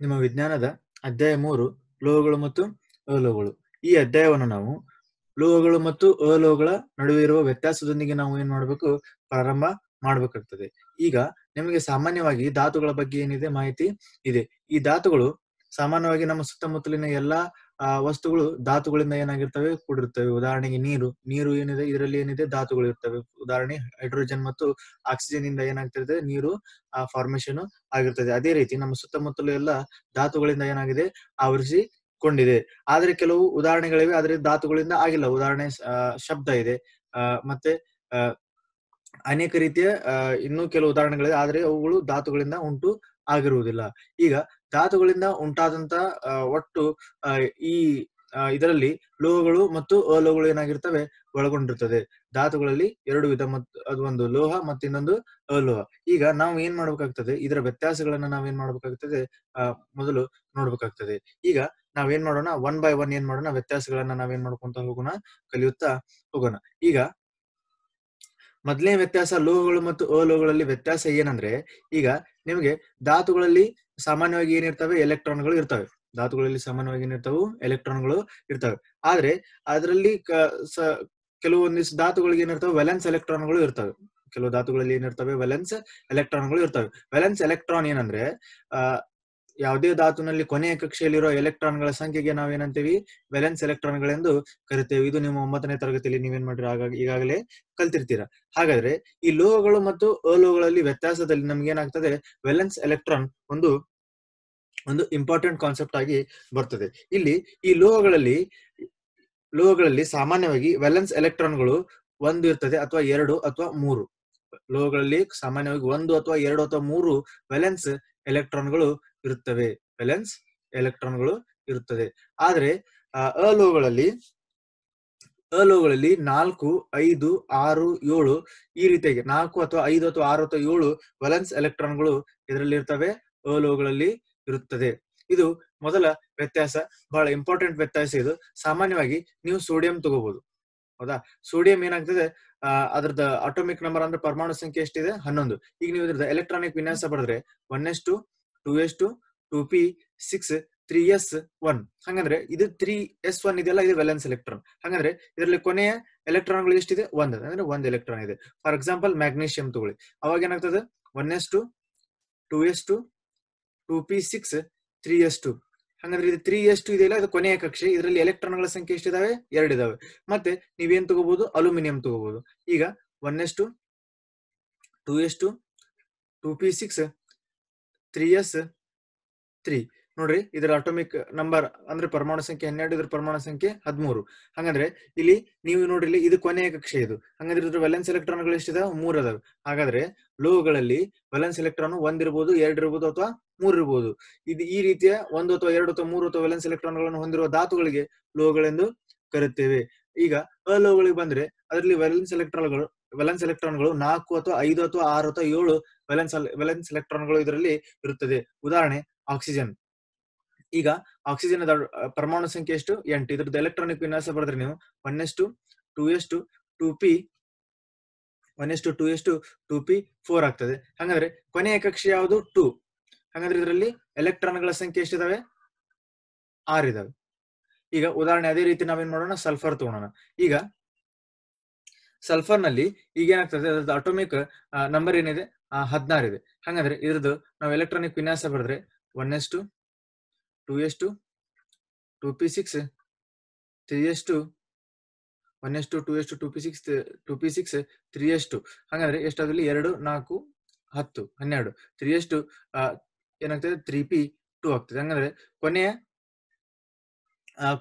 ನಿಮ್ಮ ವಿಜ್ಞಾನದ ಅಧ್ಯಾಯ 3 ಲೋಹಗಳು ಮತ್ತು ಅಲೋಹಗಳು. ಈ ಅಧ್ಯಾಯವನ್ನು ನಾವು ಲೋಹಗಳು ಮತ್ತು ಅಲೋಹಗಳ ನಡುವೆ ಇರುವ ವ್ಯತ್ಯಾಸದೊಂದಿಗೆ ನಾವು ಏನ್ ಮಾಡಬೇಕು, ಪ್ರಾರಂಭ ಮಾಡಬೇಕಾಗ್ತದೆ. ಈಗ ನಿಮಗೆ ಸಾಮಾನ್ಯವಾಗಿ ಧಾತುಗಳ ಬಗ್ಗೆ ಏನಿದೆ ಮಾಹಿತಿ ಇದೆ. ಈ ಧಾತುಗಳು ಸಾಮಾನ್ಯವಾಗಿ ನಮ್ಮ ಸುತ್ತಮುತ್ತಲಿನ ಎಲ್ಲಾ ವಸ್ತುಗಳು ಧಾತುಗಳಿಂದ ಏನಾಗಿರ್ತವೆ, ಕೂಡಿರ್ತವೆ. ಉದಾಹರಣೆಗೆ ನೀರು ಏನಿದೆ, ಇದರಲ್ಲಿ ಏನಿದೆ, ಧಾತುಗಳು ಇರ್ತವೆ. ಉದಾಹರಣೆ ಹೈಡ್ರೋಜನ್ ಮತ್ತು ಆಕ್ಸಿಜನ್ ಇಂದ ಏನಾಗ್ತಿರ್ತದೆ, ನೀರು ಫಾರ್ಮೇಶನ್ ಆಗಿರ್ತದೆ. ಅದೇ ರೀತಿ ನಮ್ಮ ಸುತ್ತಮುತ್ತಲು ಎಲ್ಲ ಧಾತುಗಳಿಂದ ಏನಾಗಿದೆ, ಆವರಿಸಿಕೊಂಡಿದೆ. ಆದ್ರೆ ಕೆಲವು ಉದಾಹರಣೆಗಳಿವೆ, ಆದ್ರೆ ಧಾತುಗಳಿಂದ ಆಗಿಲ್ಲ. ಉದಾಹರಣೆ ಶಬ್ದ ಇದೆ, ಮತ್ತೆ ಅನೇಕ ರೀತಿಯ ಇನ್ನೂ ಕೆಲವು ಉದಾಹರಣೆಗಳಿವೆ, ಆದ್ರೆ ಅವುಗಳು ಧಾತುಗಳಿಂದ ಉಂಟು ಆಗಿರುವುದಿಲ್ಲ. ಈಗ ಧಾತುಗಳಿಂದ ಉಂಟಾದಂತ ಒಟ್ಟು ಈ ಇದರಲ್ಲಿ ಲೋಹಗಳು ಮತ್ತು ಅಲೋಹಗಳು ಏನಾಗಿರ್ತವೆ, ಒಳಗೊಂಡಿರ್ತದೆ. ಧಾತುಗಳಲ್ಲಿ ಎರಡು ವಿಧ, ಅದು ಒಂದು ಲೋಹ ಮತ್ತು ಇನ್ನೊಂದು ಅಲೋಹ. ಈಗ ನಾವು ಏನ್ ಮಾಡ್ಬೇಕಾಗ್ತದೆ, ಇದರ ವ್ಯತ್ಯಾಸಗಳನ್ನ ನಾವೇನ್ ಮಾಡ್ಬೇಕಾಗ್ತದೆ, ಮೊದಲು ನೋಡ್ಬೇಕಾಗ್ತದೆ. ಈಗ ನಾವೇನ್ ಮಾಡೋಣ, ಒನ್ ಬೈ ಒನ್ ಏನ್ ಮಾಡೋಣ, ವ್ಯತ್ಯಾಸಗಳನ್ನ ನಾವೇನ್ ಮಾಡ್ಕೊಂತ ಹೋಗೋಣ, ಕಲಿಯುತ್ತಾ ಹೋಗೋಣ. ಈಗ ಮೊದಲನೇ ವ್ಯತ್ಯಾಸ, ಲೋಹಗಳು ಮತ್ತು ಅಲೋಹಗಳಲ್ಲಿ ವ್ಯತ್ಯಾಸ ಏನಂದ್ರೆ, ಈಗ ನಿಮಗೆ ಧಾತುಗಳಲ್ಲಿ ಸಾಮಾನ್ಯವಾಗಿ ಏನಿರ್ತವೆ, ಎಲೆಕ್ಟ್ರಾನ್ಗಳು ಇರ್ತವೆ. ಧಾತುಗಳಲ್ಲಿ ಸಾಮಾನ್ಯವಾಗಿ ಏನಿರ್ತಾವೆ, ಎಲೆಕ್ಟ್ರಾನ್ಗಳು ಇರ್ತವೆ. ಆದ್ರೆ ಅದರಲ್ಲಿ ಕೆಲವೊಂದಿಷ್ಟು ಧಾತುಗಳಿಗೆ ಏನಿರ್ತವೆ, ವೇಲೆನ್ಸ್ ಎಲೆಕ್ಟ್ರಾನ್ಗಳು ಇರ್ತವೆ. ಕೆಲವು ಧಾತುಗಳಲ್ಲಿ ಏನಿರ್ತವೆ, ವೇಲೆನ್ಸ್ ಎಲೆಕ್ಟ್ರಾನ್ಗಳು ಇರ್ತವೆ. ವೇಲೆನ್ಸ್ ಎಲೆಕ್ಟ್ರಾನ್ ಏನಂದ್ರೆ, ಯಾವುದೇ ಧಾತುನಲ್ಲಿ ಕೊನೆಯ ಕಕ್ಷೆಯಲ್ಲಿರುವ ಎಲೆಕ್ಟ್ರಾನ್ಗಳ ಸಂಖ್ಯೆಗೆ ನಾವೇನಂತೀವಿ, ವೇಲೆನ್ಸ್ ಎಲೆಕ್ಟ್ರಾನ್ಗಳೆಂದು ಕರಿತೇವೆ. ಇದು ನೀವು 9ನೇ ತರಗತಿಯಲ್ಲಿ ನೀವೇನ್ ಮಾಡ್ರಿ, ಈಗಾಗಲೇ ಕಲ್ತಿರ್ತೀರಾ. ಹಾಗಾದ್ರೆ ಈ ಲೋಹಗಳು ಮತ್ತು ಅಲೋಹಗಳಲ್ಲಿ ವ್ಯತ್ಯಾಸದಲ್ಲಿ ನಮ್ಗೆ ಏನಾಗ್ತದೆ, ವೇಲೆನ್ಸ್ ಎಲೆಕ್ಟ್ರಾನ್ ಒಂದು ಇಂಪಾರ್ಟೆಂಟ್ ಕಾನ್ಸೆಪ್ಟ್ ಆಗಿ ಬರ್ತದೆ. ಇಲ್ಲಿ ಈ ಲೋಹಗಳಲ್ಲಿ ಸಾಮಾನ್ಯವಾಗಿ ವೇಲೆನ್ಸ್ ಎಲೆಕ್ಟ್ರಾನ್ಗಳು ಒಂದು ಇರ್ತದೆ, ಅಥವಾ ಎರಡು ಅಥವಾ ಮೂರು. ಲೋಹಗಳಲ್ಲಿ ಸಾಮಾನ್ಯವಾಗಿ ಒಂದು ಅಥವಾ ಎರಡು ಅಥವಾ ಮೂರು ವೇಲೆನ್ಸ್ ಎಲೆಕ್ಟ್ರಾನ್ಗಳು ಇರುತ್ತವೆ. ವೇಲೆನ್ಸ್ ಎಲೆಕ್ಟ್ರಾನ್ಗಳು ಇರುತ್ತದೆ. ಆದ್ರೆ ಅಲೋಹಗಳಲ್ಲಿ 4, 5, 6, 7 ಈ ರೀತಿಯಾಗಿ 4 ಅಥವಾ 5 ಅಥವಾ 6 ಅಥವಾ 7 ವೇಲೆನ್ಸ್ ಎಲೆಕ್ಟ್ರಾನ್ಗಳು ಇದರಲ್ಲಿ ಇರ್ತವೆ, ಅಲೋಹಗಳಲ್ಲಿ ಇರುತ್ತದೆ. ಇದು ಮೊದಲ ವ್ಯತ್ಯಾಸ, ಬಹಳ ಇಂಪಾರ್ಟೆಂಟ್ ವ್ಯತ್ಯಾಸ ಇದು. ಸಾಮಾನ್ಯವಾಗಿ ನೀವು ಸೋಡಿಯಂ ತಗೋಬಹುದು, ಹೌದಾ. ಸೋಡಿಯಂ ಏನಾಗ್ತದೆ, ಅದ್ರದ್ದು ಅಟೋಮಿಕ್ ನಂಬರ್ ಅಂದ್ರೆ ಪರಮಾಣು ಸಂಖ್ಯೆ ಎಷ್ಟಿದೆ, 11. ಈಗ ನೀವು ಇದ್ರದ್ದು ಎಲೆಕ್ಟ್ರಾನಿಕ್ ವಿನ್ಯಾಸ ಬರೆದ್ರೆ 1s2 2s2 2p6 3s1. ಹಂಗಂದ್ರೆ ಇದು 3s1 ಇದೆಯಲ್ಲ, ಇದು ವೇಲೆನ್ಸ್ ಎಲೆಕ್ಟ್ರಾನ್. ಹಂಗಂದ್ರೆ ಇದರಲ್ಲಿ ಕೊನೆಯ ಎಲೆಕ್ಟ್ರಾನ್ಗಳು ಎಷ್ಟಿದೆ, ಅಂದ್ರೆ ಒಂದು ಎಲೆಕ್ಟ್ರಾನ್ ಇದೆ. ಫಾರ್ ಎಕ್ಸಾಂಪಲ್ ಮ್ಯಾಗ್ನೀಷಿಯಂ ತಗೊಳ್ಳಿ, ಅವಾಗ ಏನಾಗ್ತದೆ, 1s2 2s2 2p6 3s2. ಹಂಗಂದ್ರೆ ಇದು 3s2 ಇದೆಯಲ್ಲ, ಇದು ಕೊನೆಯ ಕಕ್ಷೆ. ಇದರಲ್ಲಿ ಎಲೆಕ್ಟ್ರಾನ್ಗಳ ಸಂಖ್ಯೆ ಎಷ್ಟಿದಾವೆ, 2 ಇದಾವೆ. ಮತ್ತೆ ನೀವೇನ್ ತಗೋಬಹುದು, ಅಲ್ಯೂಮಿನಿಯಂ ತಗೋಬಹುದು. ಈಗ 1s2 2s2 2p6 3s3 ನೋಡ್ರಿ, ಇದರ ಅಟೋಮಿಕ್ ನಂಬರ್ ಅಂದ್ರೆ ಪರಮಾಣು ಸಂಖ್ಯೆ 12, ಇದ್ರ ಪರಮಾಣು ಸಂಖ್ಯೆ 13. ಹಂಗಂದ್ರೆ ಇಲ್ಲಿ ನೀವು ನೋಡ್ರಿ, ಇದು ಕೊನೆಯ ಕಕ್ಷೆ ಇದು. ಹಂಗಂದ್ರೆ ಇದ್ರ ವೇಲೆನ್ಸ್ ಎಲೆಕ್ಟ್ರಾನ್ಗಳು ಎಷ್ಟಿದಾವೆ, 3 ಅದಾವೆ. ಹಾಗಾದ್ರೆ ಲೋಹಗಳಲ್ಲಿ ವೇಲೆನ್ಸ್ ಎಲೆಕ್ಟ್ರಾನ್ 1 ಇರ್ಬೋದು, 2 ಇರ್ಬೋದು, ಅಥವಾ 3 ಇರ್ಬೋದು. ಇದು ಈ ರೀತಿಯ 1 ಅಥವಾ 2 ಅಥವಾ 3 ಅಥವಾ ವೇಲೆನ್ಸ್ ಎಲೆಕ್ಟ್ರಾನ್ಗಳನ್ನು ಹೊಂದಿರುವ ಧಾತುಗಳಿಗೆ ಲೋಹಗಳೆಂದು ಕರೆಯುತ್ತೇವೆ. ಈಗ ಅಲೋಹಗಳಿಗೆ ಬಂದ್ರೆ ಅದರಲ್ಲಿ ವೇಲೆನ್ಸ್ ಎಲೆಕ್ಟ್ರಾನ್ಗಳು 4 ಅಥವಾ 5 ಅಥವಾ 6 ಅಥವಾ 7 ವೇಲೆನ್ಸ್ ಎಲೆಕ್ಟ್ರಾನ್ಗಳು ಇದರಲ್ಲಿ ಇರುತ್ತದೆ. ಉದಾಹರಣೆ ಆಕ್ಸಿಜನ್. ಈಗ ಆಕ್ಸಿಜನ್ ಪರಮಾಣು ಸಂಖ್ಯೆ ಎಷ್ಟು, 8. ಇದ್ರದ್ದು ಎಲೆಕ್ಟ್ರಾನಿಕ್ ವಿನ್ಯಾಸ ಬರೆದ್ರೆ ನೀವು 1s2 2s2 2p4 ಆಗ್ತದೆ. ಹಾಗಾದ್ರೆ ಕೊನೆಯ ಕಕ್ಷೆ ಯಾವುದು, 2. ಹಾಗಾದ್ರೆ ಇದರಲ್ಲಿ ಎಲೆಕ್ಟ್ರಾನ್ಗಳ ಸಂಖ್ಯೆ ಎಷ್ಟಿದಾವೆ, 6 ಇದಾವೆ. ಈಗ ಉದಾಹರಣೆ ಅದೇ ರೀತಿ ನಾವೇನ್ ಮಾಡೋಣ, ಸಲ್ಫರ್ ತಗೋಣ. ಈಗ ಸಲ್ಫರ್ ನಲ್ಲಿ ಈಗ ಏನಾಗ್ತದೆ, ಅದ್ರದ್ದು ಅಟೋಮಿಕ್ ನಂಬರ್ ಏನಿದೆ, 16 ಇದೆ. ಹಾಗಾದ್ರೆ ಇದ್ರದ್ದು ನಾವು ಎಲೆಕ್ಟ್ರಾನಿಕ್ ವಿನ್ಯಾಸ ಬರೆದ್ರೆ 1s2 2s2 2p6 3s2 1s2 2s2 2p6 3s2. ಹಾಗಾದ್ರೆ ಎಷ್ಟಾದ್ರಲ್ಲಿ 2 4 10 12 3s2 ಏನಾಗ್ತದೆ, 3p2 ಆಗ್ತದೆ. ಹಂಗಂದ್ರೆ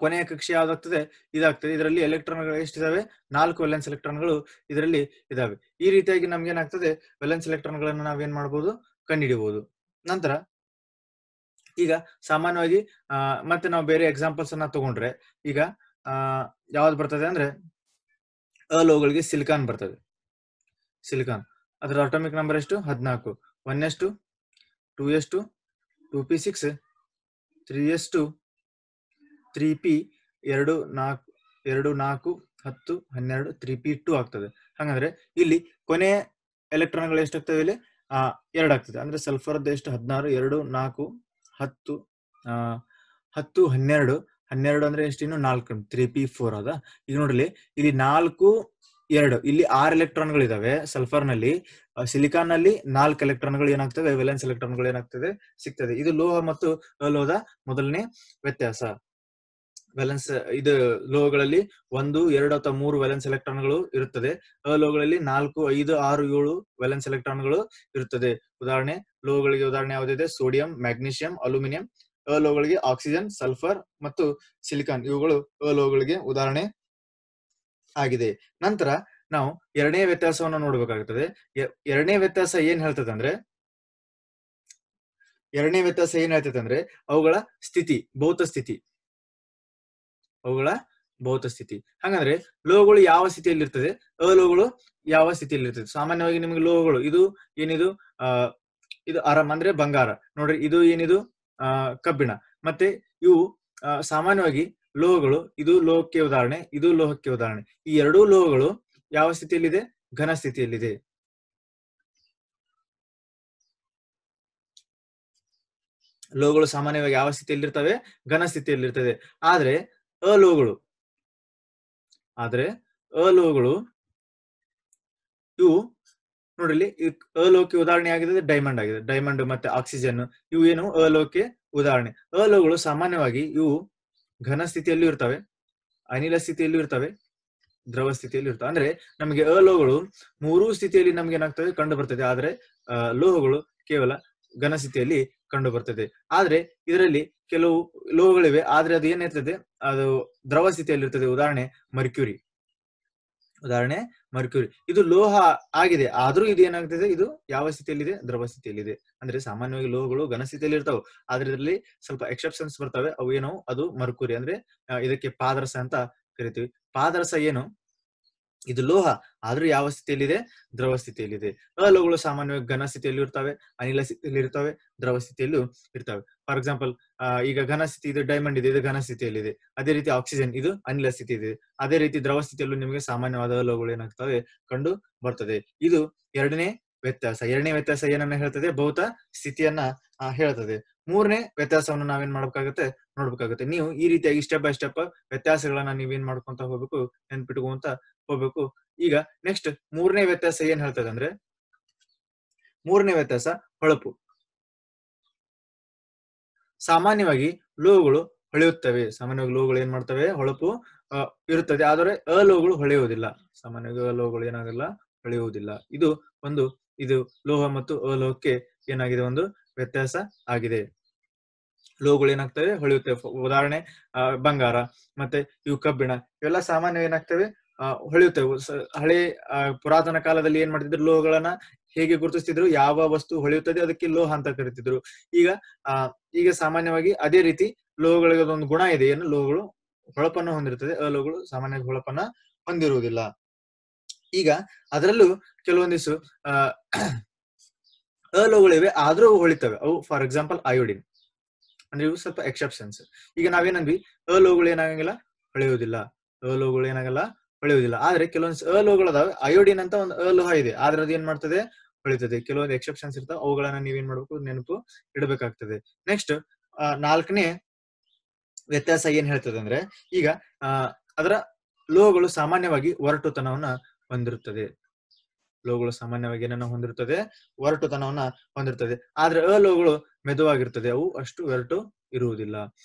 ಕೊನೆಯ ಕಕ್ಷೆ ಯಾವ್ದಾಗ್ತದೆ, ಇದಾಗ್ತದೆ. ಇದರಲ್ಲಿ ಎಲೆಕ್ಟ್ರಾನ್ಗಳು ಎಷ್ಟಿದಾವೆ, 4 ವೇಲೆನ್ಸ್ ಎಲೆಕ್ಟ್ರಾನ್ಗಳು ಇದರಲ್ಲಿ ಇದಾವೆ. ಈ ರೀತಿಯಾಗಿ ನಮ್ಗೆ ಏನಾಗ್ತದೆ, ವೇಲೆನ್ಸ್ ಎಲೆಕ್ಟ್ರಾನ್ಗಳನ್ನು ನಾವೇನ್ ಮಾಡ್ಬೋದು, ಕಂಡುಹಿಡಿಬಹುದು. ನಂತರ ಈಗ ಸಾಮಾನ್ಯವಾಗಿ ಮತ್ತೆ ನಾವು ಬೇರೆ ಎಕ್ಸಾಂಪಲ್ಸ್ ಅನ್ನ ತಗೊಂಡ್ರೆ, ಈಗ ಯಾವ್ದು ಬರ್ತದೆ ಅಂದ್ರೆ, ಅಲೋಹಗಳಿಗೆ ಸಿಲಿಕಾನ್ ಬರ್ತದೆ. ಸಿಲಿಕಾನ್ ಅದರ ಅಟೋಮಿಕ್ ನಂಬರ್ ಎಷ್ಟು, 14. 1s2 2s2 2p6 3s2 3p 2 4 10 12 3p2 ಆಗ್ತದೆ. ಹಾಗಂದ್ರೆ ಇಲ್ಲಿ ಕೊನೆಯ ಎಲೆಕ್ಟ್ರಾನ್ಗಳು ಎಷ್ಟಾಗ್ತವೆ, ಇಲ್ಲಿ 2 ಆಗ್ತದೆ. ಅಂದ್ರೆ ಸಲ್ಫರ್ ಎಷ್ಟು, 16, 2 4 10 10 12 12 ಅಂದ್ರೆ ಎಷ್ಟು? ಇನ್ನು 4 3p4 ಅದ. ಈಗ ನೋಡ್ರಿ ಇಲ್ಲಿ 4 2 ಇಲ್ಲಿ 6 ಎಲೆಕ್ಟ್ರಾನ್ಗಳು ಇದಾವೆ ಸಲ್ಫರ್ ನಲ್ಲಿ. ಸಿಲಿಕಾನ್ ನಲ್ಲಿ 4 ಎಲೆಕ್ಟ್ರಾನ್ಗಳು ಏನಾಗ್ತವೆ? ವೇಲೆನ್ಸ್ ಎಲೆಕ್ಟ್ರಾನ್ಗಳು ಏನಾಗ್ತದೆ? ಸಿಗ್ತದೆ. ಇದು ಲೋಹ ಮತ್ತು ಅಲೋಹದ ಮೊದಲನೇ ವ್ಯತ್ಯಾಸ. ವೇಲೆನ್ಸ್ ಇದು ಲೋಹಗಳಲ್ಲಿ 1 2 ಅಥವಾ 3 ವೇಲೆನ್ಸ್ ಎಲೆಕ್ಟ್ರಾನ್ಗಳು ಇರುತ್ತದೆ. ಅಲೋಹಗಳಲ್ಲಿ 4 5 6 7 ವೇಲೆನ್ಸ್ ಎಲೆಕ್ಟ್ರಾನ್ಗಳು ಇರುತ್ತದೆ. ಉದಾಹರಣೆ ಲೋಹಗಳಿಗೆ ಉದಾಹರಣೆ ಯಾವುದಿದೆ? Sodium, magnesium, aluminium. ಅಲೋಹಗಳಿಗೆ ಆಕ್ಸಿಜನ್, ಸಲ್ಫರ್ ಮತ್ತು ಸಿಲಿಕಾನ್ ಇವುಗಳು ಅಲೋಹಗಳಿಗೆ ಉದಾಹರಣೆ ಆಗಿದೆ. ನಂತರ ನಾವು ಎರಡನೇ ವ್ಯತ್ಯಾಸವನ್ನು ನೋಡಬೇಕಾಗುತ್ತದೆ. ಎರಡನೇ ವ್ಯತ್ಯಾಸ ಏನ್ ಹೇಳ್ತದೆ ಅಂದ್ರೆ ಅವುಗಳ ಸ್ಥಿತಿ, ಭೌತ ಸ್ಥಿತಿ. ಹಾಗಂದ್ರೆ ಲೋಹಗಳು ಯಾವ ಸ್ಥಿತಿಯಲ್ಲಿ ಇರ್ತದೆ? ಅಲೋಹಗಳು ಯಾವ ಸ್ಥಿತಿಯಲ್ಲಿ ಇರ್ತದೆ? ಸಾಮಾನ್ಯವಾಗಿ ನಿಮಗೆ ಲೋಹಗಳು ಇದು ಏನಿದು? ಇದು ಅರಮ್ ಅಂದ್ರೆ ಬಂಗಾರ. ನೋಡ್ರಿ, ಇದು ಏನಿದು? ಕಬ್ಬಿಣ. ಮತ್ತೆ ಇವು ಸಾಮಾನ್ಯವಾಗಿ ಲೋಹಗಳು, ಇದು ಲೋಹಕ್ಕೆ ಉದಾಹರಣೆ, ಇದು ಲೋಹಕ್ಕೆ ಉದಾಹರಣೆ. ಈ ಎರಡೂ ಲೋಹಗಳು ಯಾವ ಸ್ಥಿತಿಯಲ್ಲಿದೆ? ಘನ ಸ್ಥಿತಿಯಲ್ಲಿದೆ. ಲೋಹಗಳು ಸಾಮಾನ್ಯವಾಗಿ ಯಾವ ಸ್ಥಿತಿಯಲ್ಲಿರ್ತವೆ? ಘನ ಸ್ಥಿತಿಯಲ್ಲಿರ್ತದೆ. ಆದ್ರೆ ಅಲೋಹಗಳು ಇವು ನೋಡ್ರಿ, ಅಲೋಹಕ್ಕೆ ಉದಾಹರಣೆ ಆಗಿದೆ ಡೈಮಂಡ್ ಆಗಿದೆ. ಡೈಮಂಡ್ ಮತ್ತೆ ಆಕ್ಸಿಜನ್ ಇವು ಏನು? ಅಲೋಹಕ್ಕೆ ಉದಾಹರಣೆ. ಅಲೋಹಗಳು ಸಾಮಾನ್ಯವಾಗಿ ಇವು ಘನ ಸ್ಥಿತಿಯಲ್ಲೂ ಇರ್ತವೆ, ಅನಿಲ ಸ್ಥಿತಿಯಲ್ಲೂ ಇರ್ತವೆ, ದ್ರವ ಸ್ಥಿತಿಯಲ್ಲಿ ಇರ್ತವೆ. ಅಂದ್ರೆ ನಮಗೆ ಅಲೋಹಗಳು ಮೂರೂ ಸ್ಥಿತಿಯಲ್ಲಿ ನಮ್ಗೆ ಏನಾಗ್ತದೆ? ಕಂಡು ಬರ್ತದೆ. ಆದ್ರೆ ಲೋಹಗಳು ಕೇವಲ ಘನ ಸ್ಥಿತಿಯಲ್ಲಿ ಕಂಡು ಬರ್ತದೆ. ಆದ್ರೆ ಇದರಲ್ಲಿ ಕೆಲವು ಲೋಹಗಳಿವೆ, ಆದ್ರೆ ಅದು ಏನಿರ್ತದೆ? ಅದು ದ್ರವ ಸ್ಥಿತಿಯಲ್ಲಿ ಇರ್ತದೆ. ಉದಾಹರಣೆ ಮರ್ಕ್ಯೂರಿ. ಇದು ಲೋಹ ಆಗಿದೆ, ಆದ್ರೂ ಇದು ಏನಾಗ್ತದೆ? ಇದು ಯಾವ ಸ್ಥಿತಿಯಲ್ಲಿದೆ? ದ್ರವ ಸ್ಥಿತಿಯಲ್ಲಿದೆ. ಅಂದ್ರೆ ಸಾಮಾನ್ಯವಾಗಿ ಲೋಹಗಳು ಘನ ಸ್ಥಿತಿಯಲ್ಲಿ ಇರ್ತಾವೆ, ಆದ್ರೆ ಇದರಲ್ಲಿ ಸ್ವಲ್ಪ ಎಕ್ಸೆಪ್ಷನ್ಸ್ ಬರ್ತವೆ. ಅವು ಏನು? ಅದು ಮರ್ಕ್ಯೂರಿ. ಅಂದ್ರೆ ಇದಕ್ಕೆ ಪಾದರಸ ಅಂತ ಕರಿತೀವಿ. ಪಾದರಸ ಏನು? ಇದು ಲೋಹ, ಆದ್ರೂ ಯಾವ ಸ್ಥಿತಿಯಲ್ಲಿದೆ? ದ್ರವ ಸ್ಥಿತಿಯಲ್ಲಿದೆ. ಅಲೋಹಗಳು ಸಾಮಾನ್ಯವಾಗಿ ಘನ ಸ್ಥಿತಿಯಲ್ಲಿ ಇರ್ತವೆ, ಅನಿಲ ಸ್ಥಿತಿಯಲ್ಲಿ ಇರ್ತವೆ, ದ್ರವ ಸ್ಥಿತಿಯಲ್ಲೂ ಇರ್ತವೆ. ಫಾರ್ ಎಕ್ಸಾಂಪಲ್, ಈಗ ಘನ ಸ್ಥಿತಿ ಇದು ಡೈಮಂಡ್ ಇದೆ, ಇದು ಘನ ಸ್ಥಿತಿಯಲ್ಲಿದೆ. ಅದೇ ರೀತಿ ಆಕ್ಸಿಜನ್ ಇದು ಅನಿಲ ಸ್ಥಿತಿ ಇದೆ. ಅದೇ ರೀತಿ ದ್ರವ ಸ್ಥಿತಿಯಲ್ಲೂ ನಿಮಗೆ ಸಾಮಾನ್ಯವಾದ ಅಲೋಹಗಳು ಏನಾಗ್ತವೆ? ಕಂಡು ಬರ್ತದೆ. ಇದು ಎರಡನೇ ವ್ಯತ್ಯಾಸ. ಎರಡನೇ ವ್ಯತ್ಯಾಸ ಏನನ್ನ ಹೇಳ್ತದೆ? ಭೌತ ಸ್ಥಿತಿಯನ್ನ ಹೇಳ್ತದೆ. ಮೂರನೇ ವ್ಯತ್ಯಾಸವನ್ನು ನಾವೇನ್ ನೋಡ್ಬೇಕಾಗುತ್ತೆ. ನೀವು ಈ ರೀತಿಯಾಗಿ ಸ್ಟೆಪ್ ಬೈ ಸ್ಟೆಪ್ ವ್ಯತ್ಯಾಸಗಳನ್ನ ನೀವೇನ್ ಮಾಡ್ಕೊಂತ ಹೋಗ್ಬೇಕು? ನೆನ್ಪಿಟ್ಕೊಂತ ಹೋಗ್ಬೇಕು. ಈಗ ನೆಕ್ಸ್ಟ್ ಮೂರನೇ ವ್ಯತ್ಯಾಸ ಏನ್ ಹೇಳ್ತದೆ ಅಂದ್ರೆ, ಮೂರನೇ ವ್ಯತ್ಯಾಸ ಹೊಳಪು. ಸಾಮಾನ್ಯವಾಗಿ ಲೋಹಗಳು ಹೊಳೆಯುತ್ತವೆ. ಸಾಮಾನ್ಯವಾಗಿ ಲೋಹಗಳು ಏನ್ ಮಾಡ್ತವೆ? ಹೊಳಪು ಇರುತ್ತದೆ. ಆದರೆ ಅಲೋಹಗಳು ಹೊಳೆಯುವುದಿಲ್ಲ. ಸಾಮಾನ್ಯವಾಗಿ ಅಲೋಹಗಳು ಏನಾಗಲ್ಲ? ಹೊಳೆಯುವುದಿಲ್ಲ. ಇದು ಲೋಹ ಮತ್ತು ಅಲೋಹಕ್ಕೆ ಏನಾಗಿದೆ? ಒಂದು ವ್ಯತ್ಯಾಸ ಆಗಿದೆ. ಲೋಹಗಳು ಏನಾಗ್ತವೆ? ಹೊಳೆಯುತ್ತವೆ. ಉದಾಹರಣೆ ಬಂಗಾರ ಮತ್ತೆ ಇವು ಕಬ್ಬಿಣ, ಇವೆಲ್ಲ ಸಾಮಾನ್ಯ ಏನಾಗ್ತವೆ? ಹೊಳೆಯುತ್ತವೆ. ಹಳೆ ಪುರಾತನ ಕಾಲದಲ್ಲಿ ಏನ್ ಮಾಡ್ತಿದ್ರು? ಲೋಹಗಳನ್ನ ಹೇಗೆ ಗುರುತಿಸ್ತಿದ್ರು? ಯಾವ ವಸ್ತು ಹೊಳೆಯುತ್ತದೆ ಅದಕ್ಕೆ ಲೋಹ ಅಂತ ಕರಿತಿದ್ರು. ಈಗ ಸಾಮಾನ್ಯವಾಗಿ ಅದೇ ರೀತಿ ಲೋಹಗಳಿಗೆ ಒಂದು ಗುಣ ಇದೆ. ಏನು? ಲೋಹಗಳು ಹೊಳಪನ್ನು ಹೊಂದಿರುತ್ತದೆ, ಅಲೋಹಗಳು ಸಾಮಾನ್ಯವಾಗಿ ಹೊಳಪನ್ನ ಹೊಂದಿರುವುದಿಲ್ಲ. ಈಗ ಅದರಲ್ಲೂ ಕೆಲವೊಂದಿಷ್ಟು ಅಲೋಹಗಳಿವೆ, ಆದ್ರೂ ಹೊಳಿತವೆ. ಅವು ಫಾರ್ ಎಕ್ಸಾಂಪಲ್ ಅಯೋಡಿನ್. ಅಂದ್ರೆ ಇವು ಸ್ವಲ್ಪ ಎಕ್ಸೆಪ್ಷನ್ಸ್. ಈಗ ನಾವೇನಂದ್ವಿ? ಅಲೋಹಗಳು ಏನಾಗಂಗಿಲ್ಲ? ಹೊಳೆಯುವುದಿಲ್ಲ. ಆದ್ರೆ ಕೆಲವೊಂದು ಅಲೋಹಗಳು ಅದಾವೆ. ಅಯೋಡಿನ್ ಅಂತ ಒಂದು ಅಲೋಹ ಇದೆ, ಆದ್ರೆ ಅದು ಏನ್ ಮಾಡ್ತದೆ? ಹೊಳಿತದೆ. ಕೆಲವೊಂದು ಎಕ್ಸೆಪ್ಷನ್ಸ್ ಇರ್ತಾವೆ, ಅವುಗಳನ್ನ ನೀವೇನ್ ಮಾಡ್ಬೇಕು? ನೆನಪು ಇಡಬೇಕಾಗ್ತದೆ. ನೆಕ್ಸ್ಟ್ ನಾಲ್ಕನೇ ವ್ಯತ್ಯಾಸ ಏನ್ ಹೇಳ್ತದೆ ಅಂದ್ರೆ, ಈಗ ಅದರ ಲೋಹಗಳು ಸಾಮಾನ್ಯವಾಗಿ ಒರಟುತನವನ್ನ ಹೊಂದಿರುತ್ತದೆ. ಲೋಹಗಳು ಸಾಮಾನ್ಯವಾಗಿ ಏನನ್ನ ಹೊಂದಿರುತ್ತದೆ? ಒರಟುತನವನ್ನ ಹೊಂದಿರುತ್ತದೆ. ಆದ್ರೆ ಅಲೋಹಗಳು ಮೆದುವಾಗಿರ್ತದೆ, ಅವು ಅಷ್ಟು ಒರಟು ಇರುವುದಿಲ್ಲ.